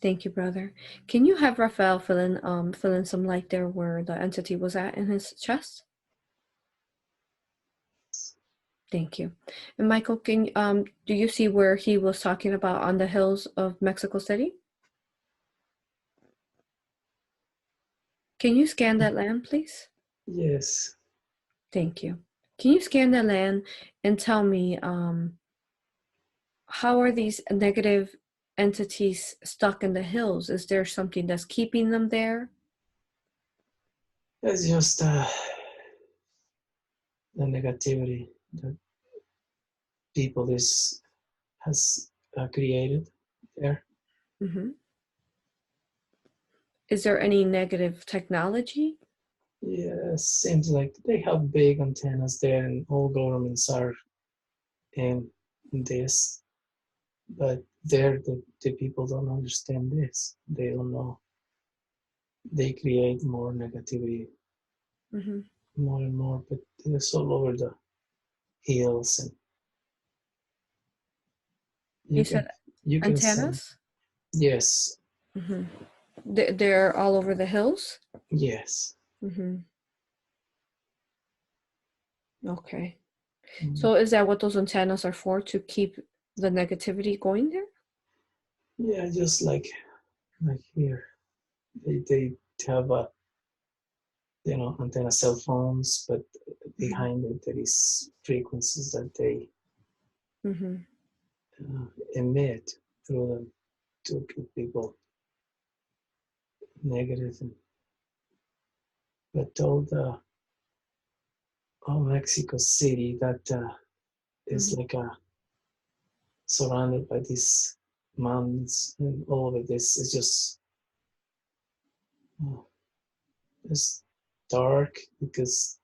Thank you, brother. Can you have Raphael fill in some light there where the entity was at in his chest? Thank you. And Michael, can do you see where he was talking about on the hills of Mexico City? Can you scan that land, please? Yes. Thank you. Can you scan the land and tell me how are these negative entities stuck in the hills? Is there something that's keeping them there? It's just the negativity that people has created there. Mm-hmm. Is there any negative technology? Yeah, seems like they have big antennas there, and all governments are in this, but there the people don't understand this. They don't know. They create more negativity, Mm-hmm. more and more, but it's all over the hills, and You you can said you can send. antennas? Yes, Mm-hmm. They're all over the hills? yes. Mm-hmm. Okay. Mm. So is that what those antennas are for, to keep the negativity going there? Yeah, just like here, they have a antenna cell phones, but behind it there is frequencies that they Mm-hmm. emit through them to keep people negative. But all Mexico City that is Mm-hmm. like surrounded by these mountains, and all of this is just uh, it's dark because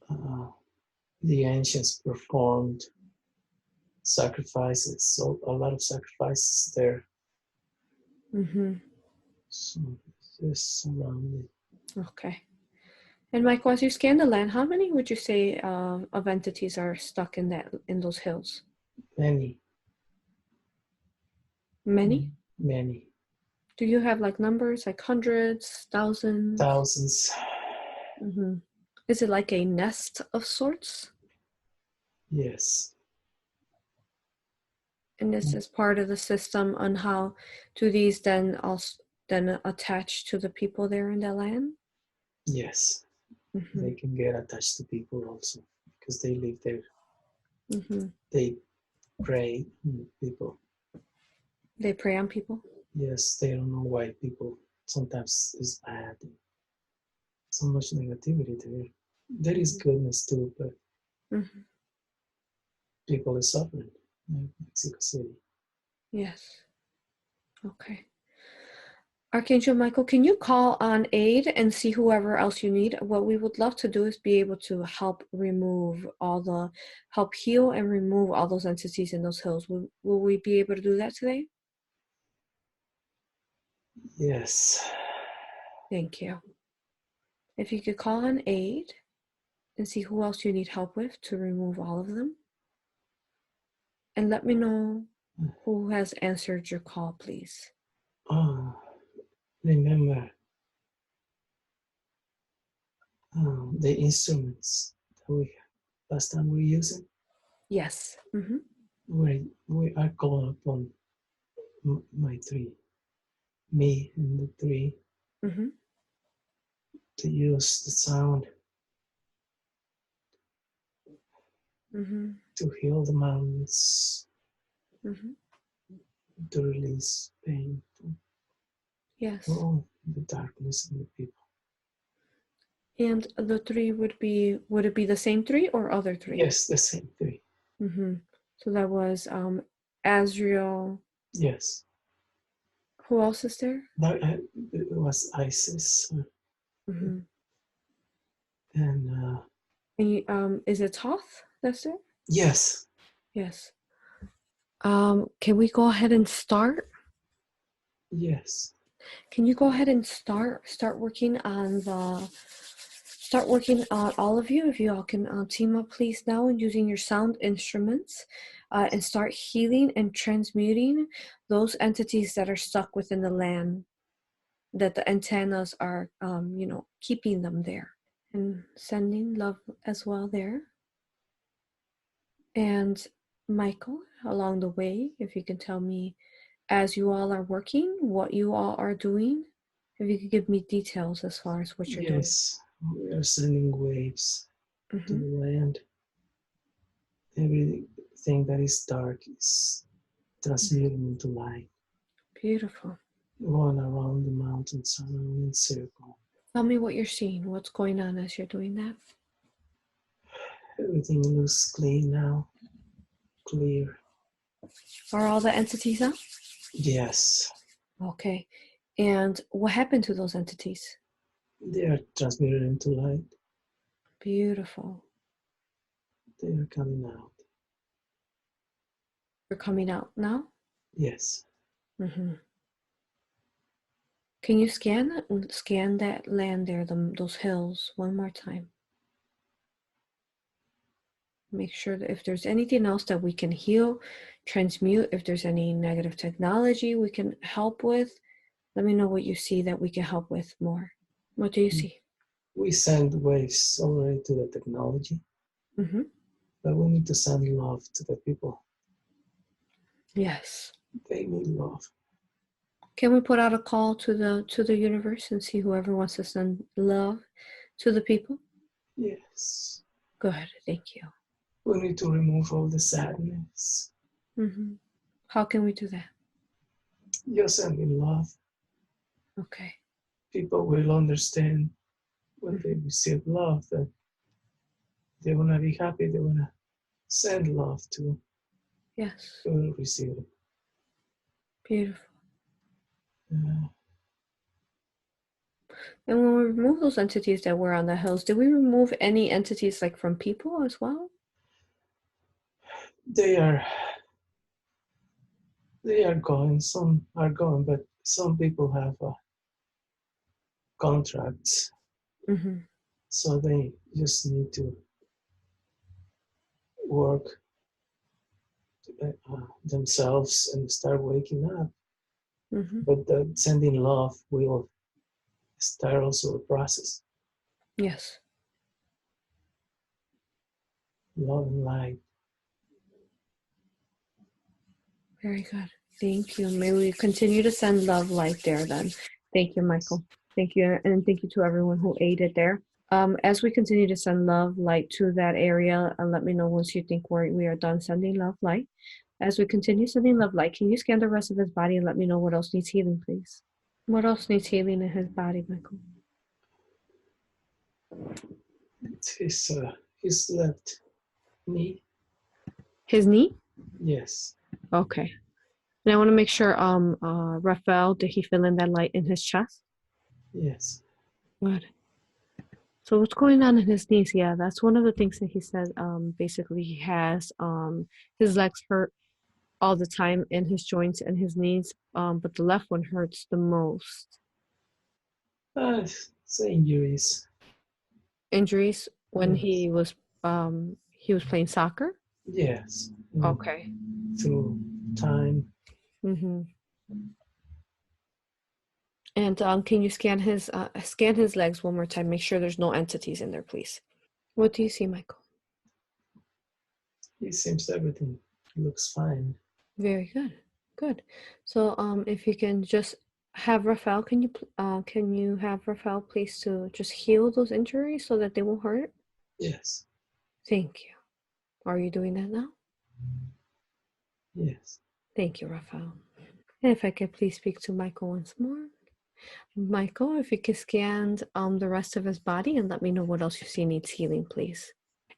uh, the ancients performed sacrifices, so a lot of sacrifices there. Mm-hmm. So it's surrounded. Okay. And Michael, as you scan the land, how many would you say of entities are stuck in those hills? Many, Many? many Do you have like numbers, like hundreds, thousands? thousands. Mm-hmm. Is it like a nest of sorts? Yes, And this is part of the system on how do these then also then attach to the people there in the land? yes. Mm-hmm. They can get attached to people also because they live there. Mm-hmm. They prey on people. They prey on people? Yes, they don't know why people sometimes is bad. So much negativity there. There is goodness too, but Mm-hmm. people are suffering in Mexico City. Yes. Okay. Archangel Michael, can you call on aid and see whoever else you need? What we would love to do is be able to help help heal and remove all those entities in those hills. Will we be able to do that today? Yes. Thank you. If you could call on aid and see who else you need help with to remove all of them. And let me know who has answered your call, please. Oh, remember the instruments that we last time we used it. Yes. Mm-hmm. We are calling upon my three, me and the three, Mm-hmm. to use the sound Mm-hmm. to heal the mountains, Mm-hmm. to release pain from Yes. all the darkness and the people. And the three would it be the same three or other three? Yes, the same three. Mm-hmm. So that was Azrael. Yes. Who else is there? That it was Isis Mm-hmm. and And is it Toth that's there? yes, Yes. Can we go ahead and start? yes, Can you go ahead and start working on all of you? If you all can team up, please, now, and using your sound instruments, and start healing and transmuting those entities that are stuck within the land, that the antennas are, keeping them there, and sending love as well there. And Michael, along the way, if you can tell me, as you all are working, what you all are doing, if you could give me details as far as what you're doing. yes. We are sending waves to Mm-hmm. the land. Everything that is dark is transmuting into light. Beautiful. Going around the mountains, around in circle. Tell me what you're seeing. What's going on as you're doing that? Everything looks clean now, clear. Are all the entities out? Yes, Okay. And what happened to those entities? they are transmuted into light. Beautiful. They are coming out. You're coming out now? Yes. Mm-hmm. Can you scan that land there, those hills, one more time? Make sure that if there's anything else that we can heal, transmute, if there's any negative technology we can help with, let me know what you see that we can help with more. What do you see? We send waves already to the technology, Mm-hmm. but we need to send love to the people. Yes. They need love. Can we put out a call to the universe and see whoever wants to send love to the people? Yes. Good, thank you. We need to remove all the sadness. Mm-hmm. How can we do that? Just sending love. Okay. People will understand when they receive love that they're gonna be happy. They're gonna send love to Yes. who will receive it. Beautiful. Uh, And when we remove those entities that were on the hills, did we remove any entities like from people as well? they are going. Some are gone, but some people have contracts, Mm-hmm. so they just need to work themselves and start waking up. Mm-hmm. But the sending love will start also a process. Yes. Love and light. Very good. Thank you. May we continue to send love light there then. Thank you, Michael. Thank you. And thank you to everyone who aided there. As we continue to send love light to that area, and let me know once you think we are done sending love light. As we continue sending love light, can you scan the rest of his body and let me know what else needs healing, please? What else needs healing in his body, Michael? His left knee. His knee? Yes. Okay. And I want to make sure, Raphael, did he fill in that light in his chest? Yes. Good. So what's going on in his knees? Yeah, that's one of the things that he said. Basically, he has his legs hurt all the time in his joints and his knees, but the left one hurts the most. It's injuries. Injuries when Yes. he was playing soccer. Yes. Okay. Through time. Mm-hmm. And can you scan his legs one more time? Make sure there's no entities in there, please. What do you see, Michael? It seems everything looks fine. Very good. Good. So if you can just have Raphael, can you have Raphael please to just heal those injuries so that they won't hurt? Yes. Thank you. Are you doing that now? Yes. Thank you, Raphael. And if I could please speak to Michael once more. Michael, if you could scan the rest of his body and let me know what else you see needs healing, please.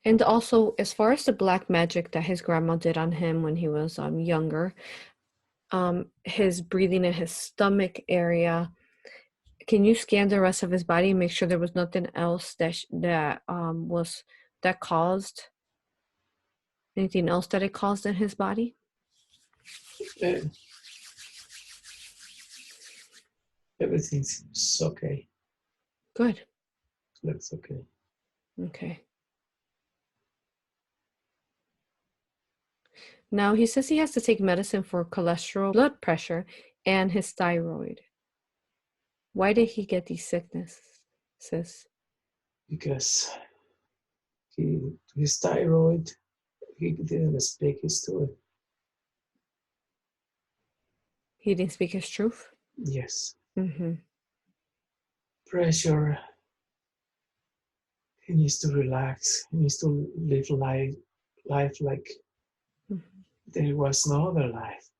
And also, as far as the black magic that his grandma did on him when he was younger, his breathing in his stomach area, can you scan the rest of his body and make sure there was nothing else that caused anything else that it caused in his body? Everything seems okay. Good. Looks okay. Okay. Now he says he has to take medicine for cholesterol, blood pressure, and his thyroid. Why did he get these sicknesses? Because his thyroid, he didn't speak his story. He didn't speak his truth? Yes. Mm-hmm. Pressure, He needs to relax. He needs to live life like there was no other life.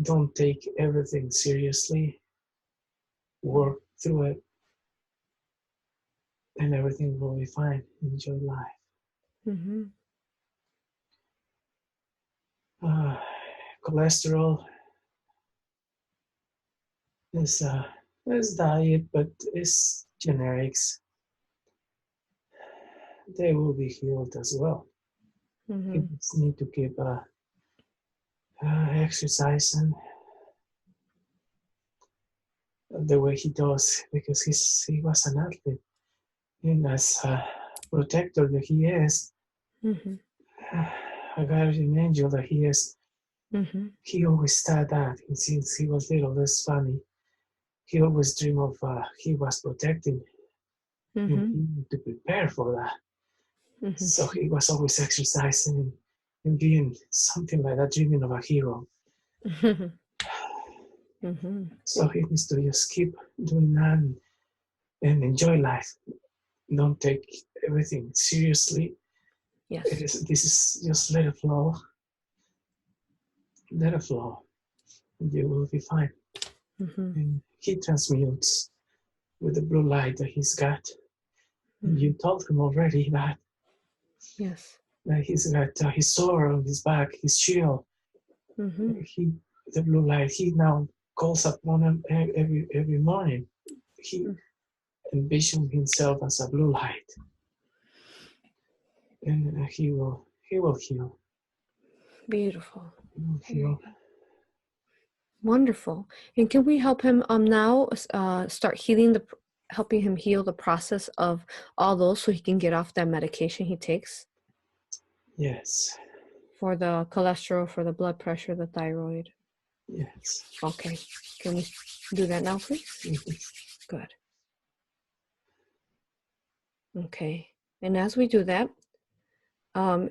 Don't take everything seriously. Work through it, and everything will be fine. Enjoy life. Cholesterol is diet, but it's generics. They will be healed as well. He just need to keep exercising the way he does, because he was an athlete, and as a protector that he is, a guardian angel that he is, he always thought that, and since he was little, that's funny. He always dreamed of he was protecting, and he needed to prepare for that. So he was always exercising and being something like that, dreaming of a hero. So he needs to just keep doing that and enjoy life. Don't take everything seriously. Yes. This is just let it flow. Let it flow. And you will be fine. And he transmutes with the blue light that he's got. You told him already that. Yes. That he's got his sword on his back, his shield. The blue light. He now calls upon him every morning. He envisioned himself as a blue light, and he will heal. Beautiful. He will heal. Wonderful. And can we help him now start healing helping him heal the process of all those, so he can get off that medication he takes? Yes. For the cholesterol, for the blood pressure, the thyroid. Yes. Okay. Can we do that now, please? Good. Okay. And as we do that, how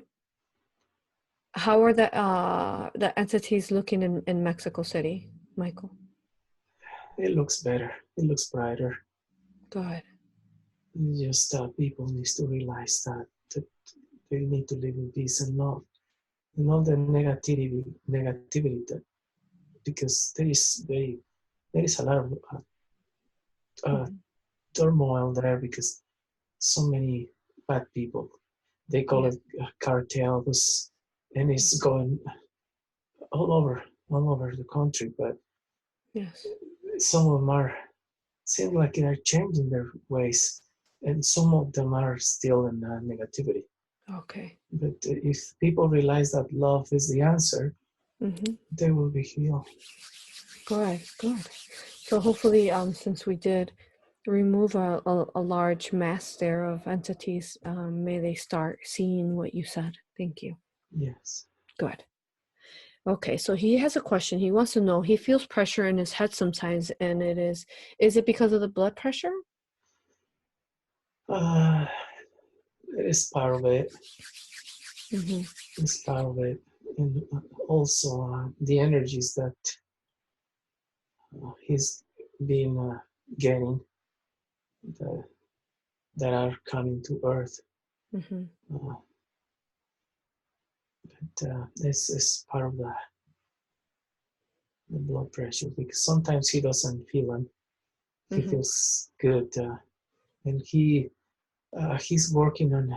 are the entities looking in Mexico City, Michael? It looks better. It looks brighter. Good. Just people need to realize that they need to live in peace and love, and all the negativity that, because there is a lot of turmoil there, because so many bad people. They call it cartels, and it's going all over the country. But yes, some of them seem like they're changing their ways, and some of them are still in negativity. okay. But if people realize that love is the answer, they will be healed. Good. So hopefully, since we did remove a large mass there of entities, may they start seeing what you said. Thank you. Yes. Good. Okay, so he has a question. He wants to know, he feels pressure in his head sometimes, and is it because of the blood pressure? It is part of it. It's part of it. And also the energies that he's been getting that are coming to Earth. But this is part of the blood pressure, because sometimes he doesn't feel them. He feels good, and he's working on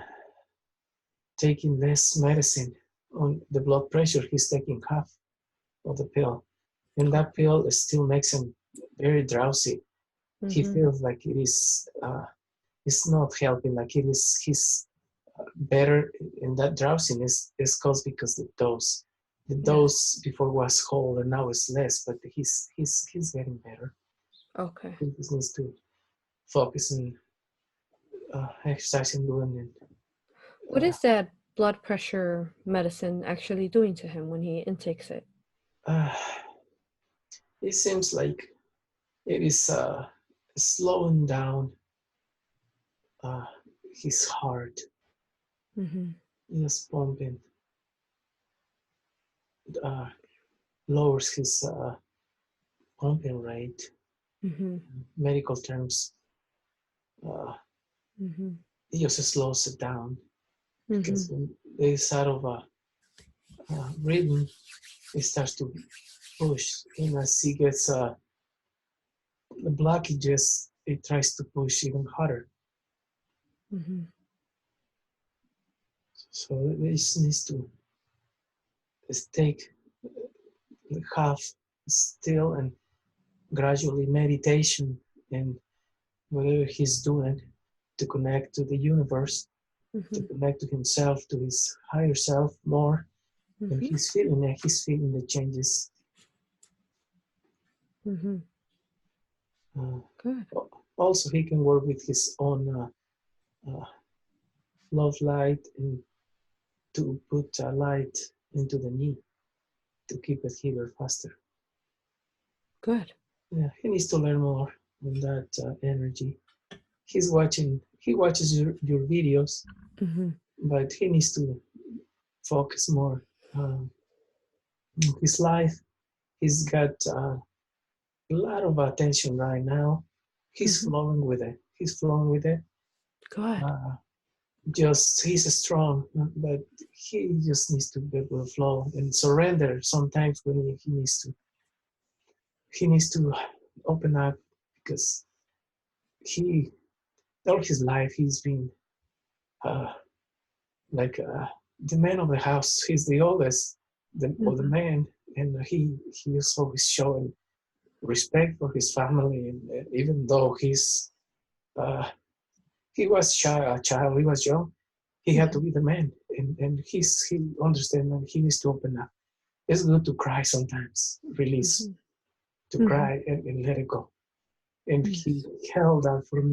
taking less medicine on the blood pressure. He's taking half of the pill, and that pill still makes him very drowsy. He feels like it's not helping. Like he's better in that drowsiness is caused because the dose before was whole and now it's less, but he's getting better. Okay. He just needs to focus on exercising, doing it. What is that blood pressure medicine actually doing to him when he intakes it? It seems like it is slowing down his heart. Just pumping. Lowers his pumping rate. Medical terms. it just slows it down Mm-hmm. because when it's out of a rhythm, it starts to push, and as he gets the blockages, it tries to push even harder. Mm-hmm. So this needs to take half still and gradually meditation and whatever he's doing to connect to the universe, to connect to himself, to his higher self more. And Mm-hmm. he's feeling it, he's feeling the changes. Mm-hmm. Good. Also, he can work with his own love light and to put light into the knee to keep it healer faster. Good. Yeah, he needs to learn more on that energy. He watches your videos, Mm-hmm. but he needs to focus more on his life. He's got a lot of attention right now. He's flowing with it. He's flowing with it. Good. He's strong, but he just needs to be able to flow and surrender sometimes when he needs to open up because he all his life he's been uh, like the man of the house. He's the oldest of the man, and he is always showing respect for his family, and even though he was a child, he was young, he had to be the man, and he understands that he needs to open up. It's good to cry sometimes, release, to cry and let it go. And he held that for a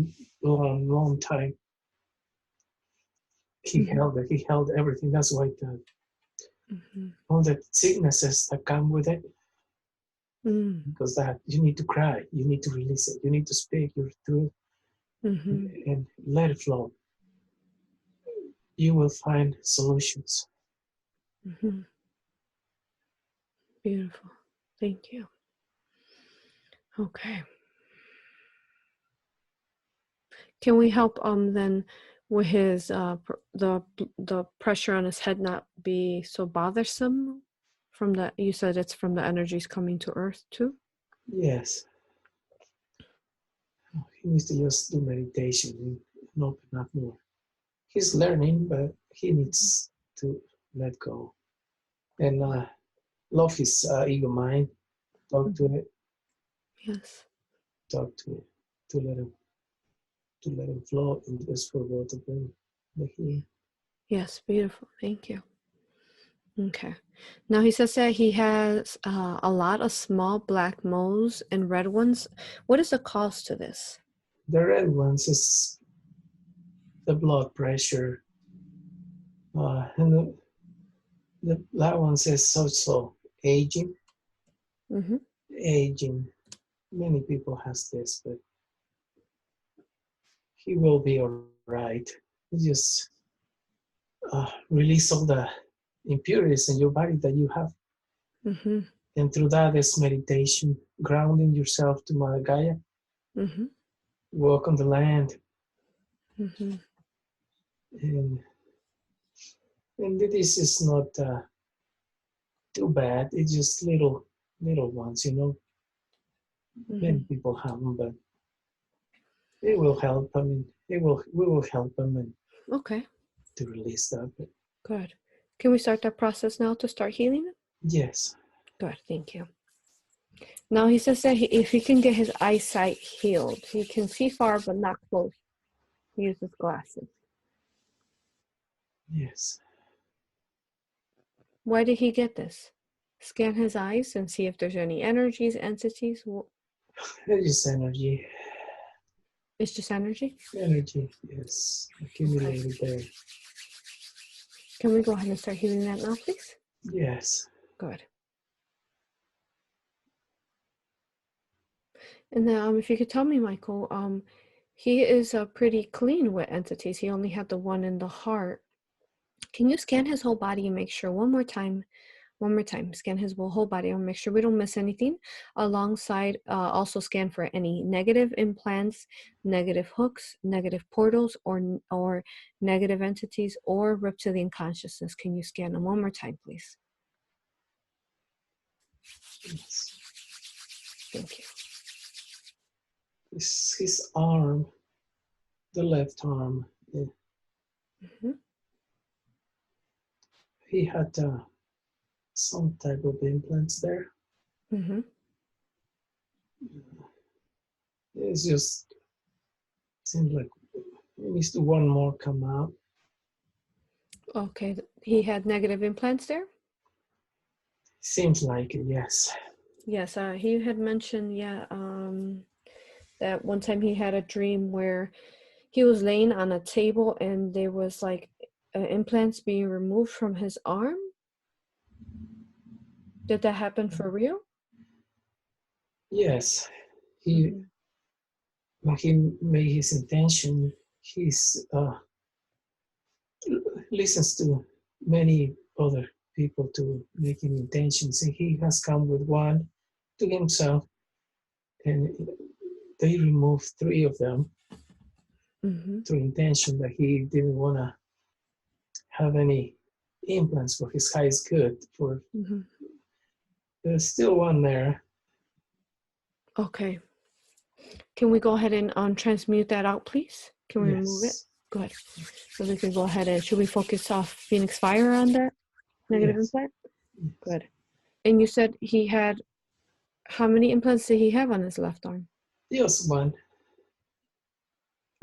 long, long time. He held it. He held everything. That's why all the sicknesses that come with it, because that you need to cry, you need to release it, you need to speak your truth and let it flow. You will find solutions. Beautiful. Thank you. Okay. Can we help then with his the pressure on his head not be so bothersome from the, you said it's from the energies coming to earth too? Yes. He needs to just do meditation and open up more. He's learning, but he needs to let go and love his ego mind. Talk to it. Yes. Talk to it to let him flow, and just for both of them. The healing. Yes, beautiful. Thank you. Okay. Now he says that he has a lot of small black moles and red ones. What is the cause to this? The red ones is the blood pressure, and the black ones is also aging. Aging. Many people has this, but he will be all right. Just release all the impurities in your body that you have. And through that is meditation, grounding yourself to Mother Gaia. Walk on the land. And this is not too bad. It's just little ones, you know. Many people have them, but it will help. I mean, we will help them and Okay. to release that. But Good. Can we start that process now to start healing it? yes. Good. Thank you. Now he says that if he can get his eyesight healed, he can see far but not close. He uses glasses. Yes. Why did he get this? Scan his eyes and see if there's any energies, entities. It's just energy. It's just energy? Energy, yes. Accumulated there. Can we go ahead and start healing that now, please? Yes. Good. And then if you could tell me, Michael, he is pretty clean with entities. He only had the one in the heart. Can you scan his whole body and make sure one more time One more time. Scan his whole body. I'll make sure we don't miss anything. Alongside, also scan for any negative implants, negative hooks, negative portals, or negative entities, or reptilian consciousness. Can you scan them one more time, please? Yes. Thank you. His arm, the left arm, he had some type of implants there. It's just seems like at least one more come out. Okay, he had negative implants there? Seems like it, yes. Yes, he had mentioned, that one time he had a dream where he was laying on a table and there was like implants being removed from his arm. Did that happen for real? Yes, when he made his intention, he's listens to many other people to making intentions, and he has come with one to himself, and they removed 3 of them through intention that he didn't want to have any implants for his highest good. For there's still one there. Okay. Can we go ahead and transmute that out, please? Can we remove it? Good. So we can go ahead and, should we focus off Phoenix Fire on that negative implant? Good. And you said he had, how many implants did he have on his left arm? Just one.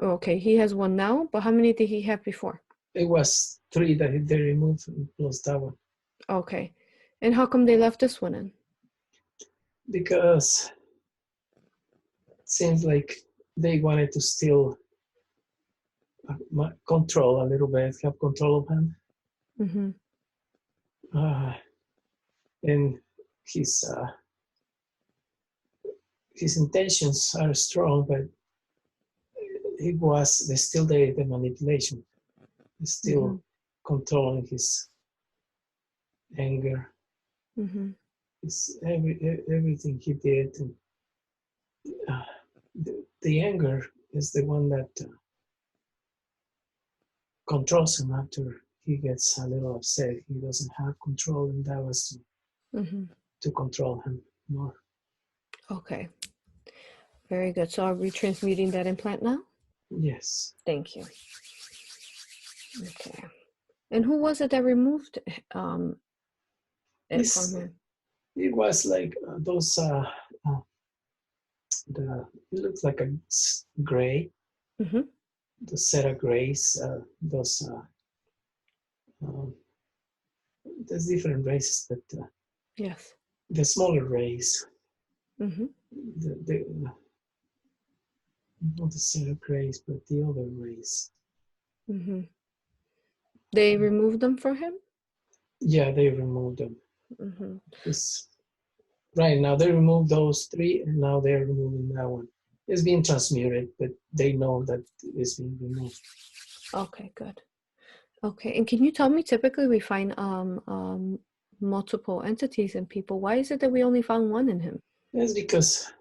Okay, he has one now, but how many did he have before? It was 3 that they removed plus that one. Okay. And how come they left this one in? Because it seems like they wanted to still control a little bit, have control of him. And his intentions are strong, but there's still the manipulation. He's still controlling his anger. It's everything he did. And, the anger is the one that controls him after he gets a little upset. He doesn't have control, and that was to control him more. Okay. Very good. So are we transmuting that implant now? Yes. Thank you. Okay. And who was it that removed it from him? It was like those, it looks like a gray, the set of grays, those, there's different races, but yes, the smaller race, not the set of grays, but the other race. They removed them for him? Yeah, they removed them. Right now, they removed those 3, and now they're removing that one. It's being transmuted, but they know that it's being removed. Okay, good. Okay, and can you tell me, typically we find multiple entities in people. Why is it that we only found one in him? It's because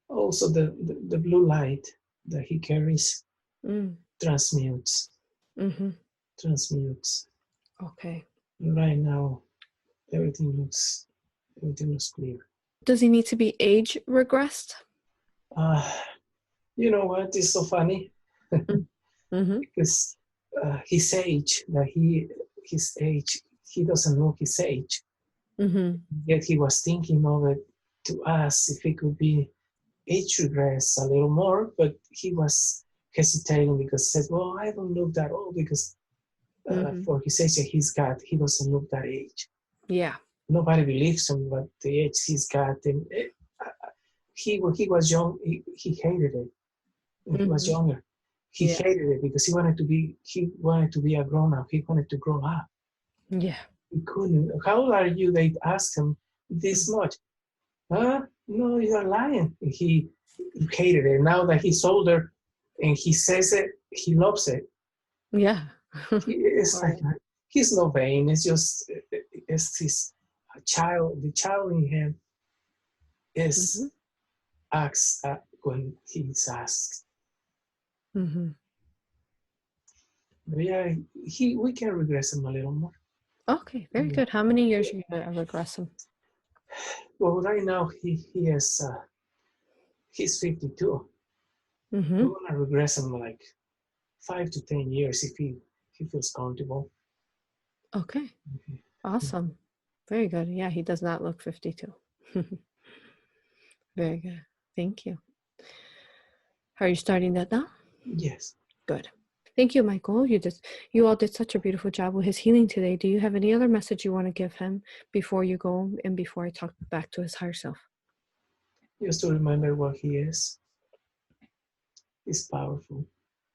also the blue light that he carries transmutes. Transmutes. Okay. Right now, everything looks clear. Does he need to be age regressed? You know what is so funny? Because his age, he doesn't know his age. Yet he was thinking of it to ask if he could be age regress a little more, but he was hesitating because he said, well, I don't look that old, because for his age that he doesn't look that age. Yeah. Nobody believes him, but the age he's got, and he was young, he hated it. When he was younger, he hated it because he wanted to be a grown-up. He wanted to grow up. Yeah. He couldn't. How old are you? They asked him this much. No, you're lying. He hated it. Now that he's older and he says it, he loves it. Yeah. It's like, he's no vain. It's just, is his child. The child in him is acts when he's asked. Mm-hmm. But yeah, we can regress him a little more. Okay, very good. How many years are you going to regress him? Well, right now he is he's 52. Mm-hmm. We're gonna regress him like 5 to 10 years if he feels comfortable. Okay, awesome. Very good. Yeah, he does not look 52. Very good. Thank you. Are you starting that now? Yes. Good. Thank you, Michael. You all did such a beautiful job with his healing today. Do you have any other message you want to give him before you go and before I talk back to his higher self? Just to remember what he is. He's powerful.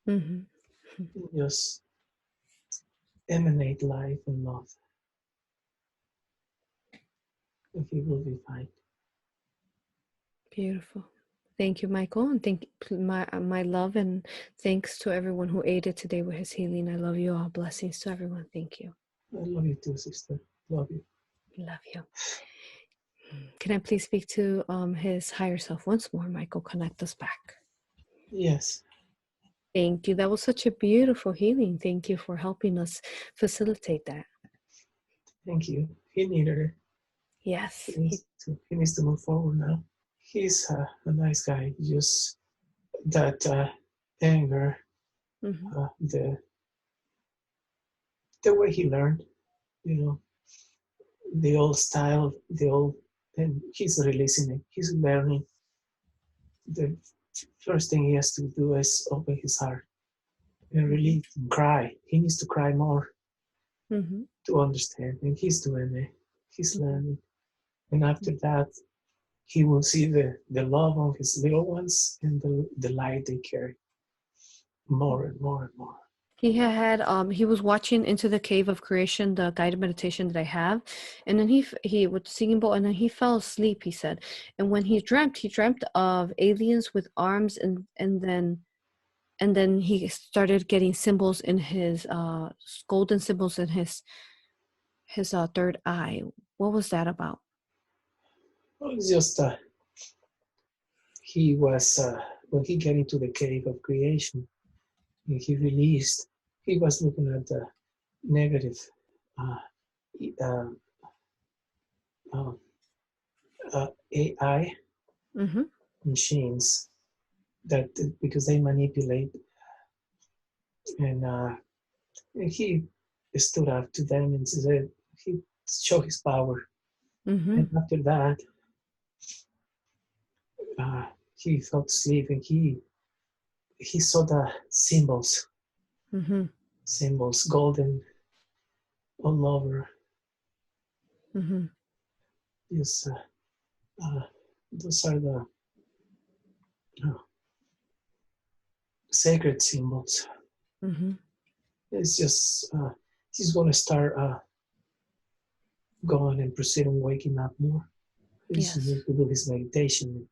Mm-hmm. Just emanate life and love. And he will be fine. Beautiful. Thank you, Michael, and thank my love and thanks to everyone who aided today with his healing. I love you all. Blessings to everyone. Thank you. I love you too, sister. Love you. Love you. Can I please speak to his higher self once more, Michael? Connect us back. Yes. Thank you. That was such a beautiful healing. Thank you for helping us facilitate that. Thank you. He needed it. Yes. He needs to move forward now. He's a nice guy. Just that anger, the way he learned, the old style, and he's releasing it. He's learning. The first thing he has to do is open his heart and release and cry. He needs to cry more to understand, and he's doing it. He's learning, and after that, he will see the love of his little ones and the light they carry more and more and more. He was watching Into the Cave of Creation, the guided meditation that I have, and then he was singing bowl, and then he fell asleep, he said. And when he dreamt of aliens with arms, and then he started getting symbols in his golden symbols in his third eye. What was that about? Well, it's just he was when he got into the cave of creation, and he released. He was looking at the negative AI machines that because they manipulate, and he stood up to them and said he showed his power. And after that, he fell asleep and he saw the symbols, golden all over. Yes, those are the sacred symbols. It's just he's going to start going and proceeding waking up more. He's need to do his meditation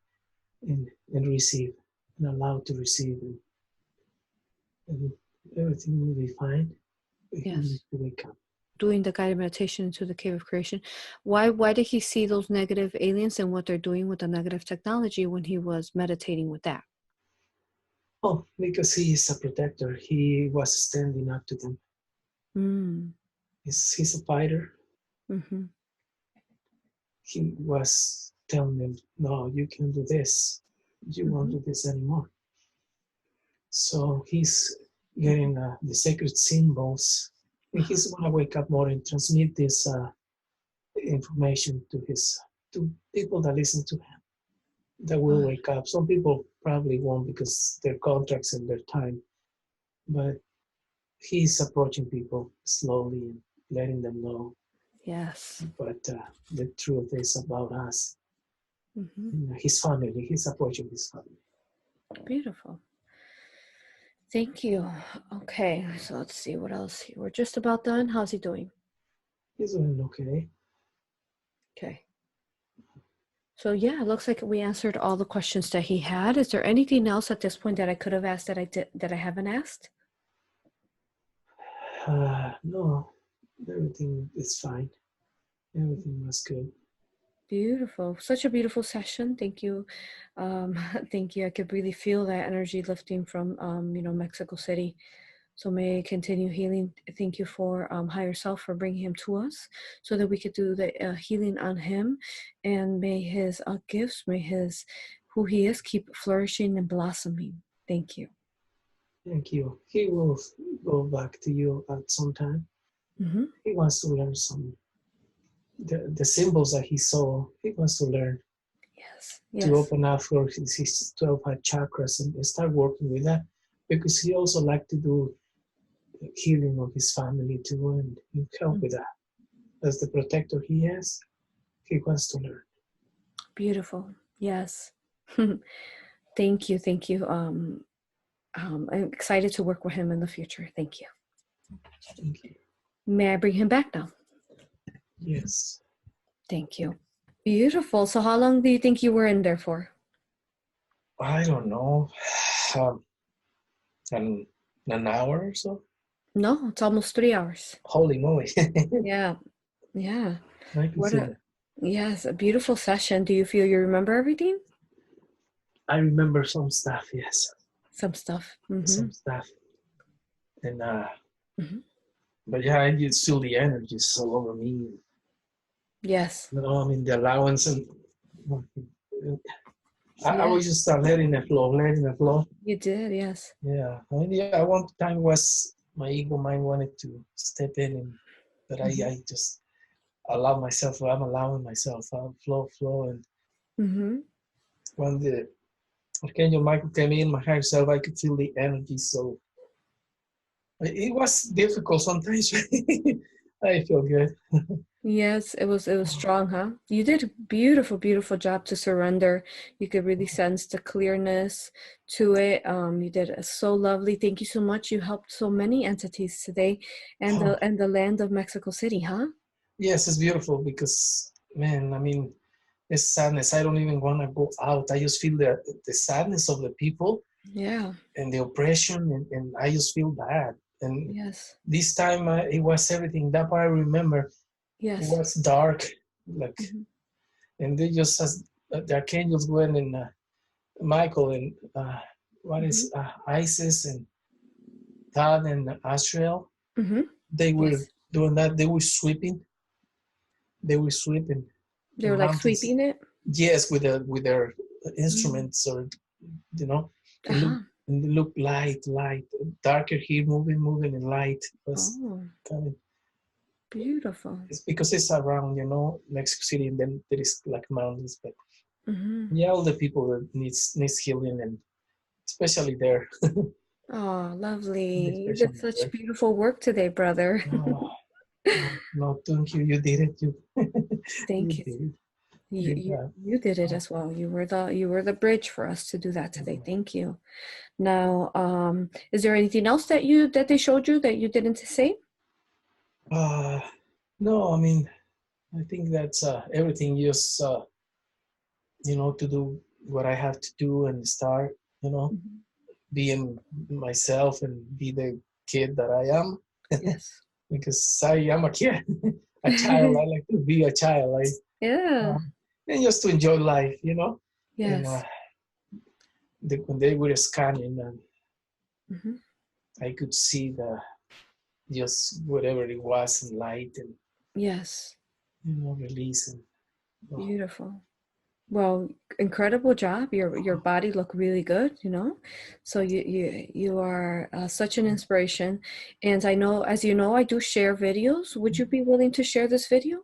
and receive and allow to receive, and everything will be fine. He needs to wake up. Doing the guided meditation into the cave of creation. Why did he see those negative aliens and what they're doing with the negative technology when he was meditating with that? Oh, because he is a protector. He was standing up to them. He's a fighter. He was telling them, no, you can't do this. You won't do this anymore. So he's getting the sacred symbols. And he's going to wake up more and transmit this information to people that listen to him, that will wake up. Some people probably won't because their contracts and their time, but he's approaching people slowly and letting them know. Yes. But the truth is about us. His family. He's approaching his family. Beautiful. Thank you. Okay, so let's see what else. We're just about done. How's he doing? He's doing okay. Okay. So yeah, it looks like we answered all the questions that he had. Is there anything else at this point that I could have asked that I haven't asked? No, everything is fine. Everything was good. Beautiful. Such a beautiful session. Thank you. Thank you. I could really feel that energy lifting from, Mexico City. So may I continue healing. Thank you for higher self for bringing him to us so that we could do the healing on him. And may his gifts, may his, who he is, keep flourishing and blossoming. Thank you. Thank you. He will go back to you at some time. Mm-hmm. He wants to learn the symbols that he saw. He wants to learn Yes. to open up for his 12 heart chakras and start working with that, because he also like to do healing of his family too, and help with that. As the protector he is, he wants to learn. Beautiful. Yes. Thank you. Thank you. I'm excited to work with him in the future. Thank you. Thank you. May I bring him back now? Yes. Thank you. Beautiful. So how long do you think you were in there for? I don't know. An hour or so? No, it's almost 3 hours. Holy moly. Yeah. Yeah. I can see that. Yes, a beautiful session. Do you feel you remember everything? I remember some stuff, yes. Some stuff. Mm-hmm. Some stuff. And but yeah, I just feel the energies all over me. Yes. I mean the allowance and I was just letting it flow. You did, yes. Yeah. I mean, yeah, one time was my ego mind wanted to step in, but I just allow myself. I'm allowing myself. I'll flow, and when the Archangel Michael came in, my higher self, I could feel the energy. So it was difficult sometimes. I feel good. Yes, it was strong, huh? You did a beautiful job to surrender. You could really sense the clearness to it. You did it so lovely. Thank you so much. You helped so many entities today, and the land of Mexico City, huh? Yes, it's beautiful because, man, I mean, it's sadness. I don't even want to go out. I just feel the sadness of the people. Yeah. And the oppression, and I just feel bad. And yes, this time it was everything. That part I remember. yes, It was dark, like, and they just as the archangels went and Michael and what is Isis and Todd and Astral. They were doing that. They were sweeping. They were sweeping. They were like mountains. sweeping it. Yes, with their instruments, or and it looked light, darker here, moving in light. It was coming. Beautiful. It's because it's around, Mexico City, and then there is like mountains, but yeah, all the people that needs healing, and especially there. Oh, lovely. You did such beautiful work today, brother. No, thank you. You did it. Thank you. You did it as well. You were the bridge for us to do that today. Thank you. Now, is there anything else that they showed you that you didn't say? No, I mean, I think that's everything. Just to do what I have to do and start, being myself and be the kid that I am. Yes. Because I am a kid, a child. I like to be a child. And just to enjoy life, Yes. And when they were scanning, I could see just whatever it was in light, and yes, releasing. Beautiful. Well, incredible job. Your body looked really good, so you are such an inspiration. And I know, as you know, I do share videos. Would you be willing to share this video?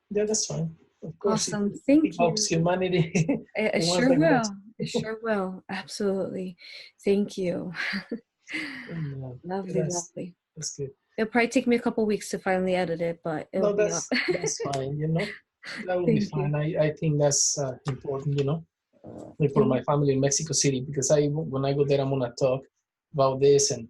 Yeah, that's fine. Of course. Awesome. Thank you. Helps humanity. It sure will. It sure will. Absolutely. Thank you. Lovely. That's good. It'll probably take me a couple weeks to finally edit it, but it'll be up. That's fine, That will be fine. I think that's important, like for my family in Mexico City, because when I go there, I'm gonna talk about this and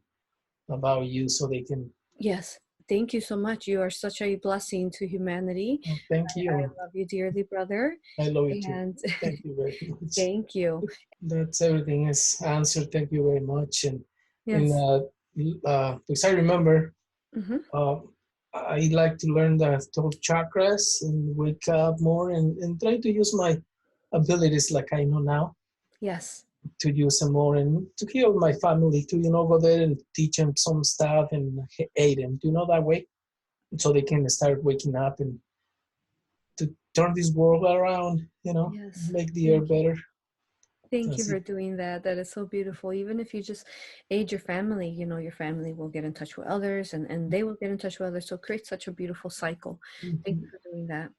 about you, so they can. Yes. Thank you so much. You are such a blessing to humanity. Oh, thank you. I love you dearly, brother. I love you too. Thank you very much. Thank you. That's everything is answered. Thank you very much. And yes. Because I remember I like to learn the 12 chakras and wake up more and try to use my abilities like I know now Yes. to use them more and to heal my family to, go there and teach them some stuff and aid them, that way, so they can start waking up and to turn this world around, Yes. make the air better. Thank you That's for it. doing that. That is so beautiful. Even if you just aid your family, your family will get in touch with others and they will get in touch with others. So create such a beautiful cycle. Thank you for doing that.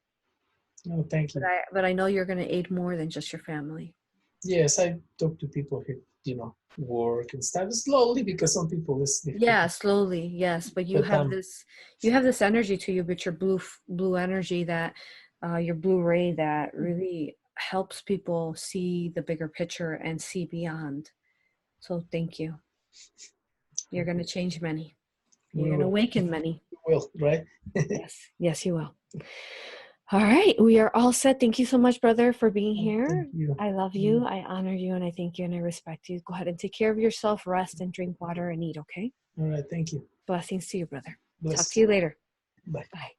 Oh, thank you. But I know you're going to aid more than just your family. Yes, I talk to people who, work and stuff slowly because some people is difficult. Yeah, slowly. Yes. But you have this energy to you, but your blue energy that, your blue ray that really helps people see the bigger picture and see beyond. So thank you. You're going to change many. You're going to awaken many. You will, right? Yes, you will. All right, we are all set. Thank you so much, brother, for being here. Thank you. I love you, I honor you, and I thank you, and I respect you. Go ahead and take care of yourself, rest, and drink water and eat, okay? All right, thank you. Blessings to you, brother. Bless. Talk to you later. Bye. Bye.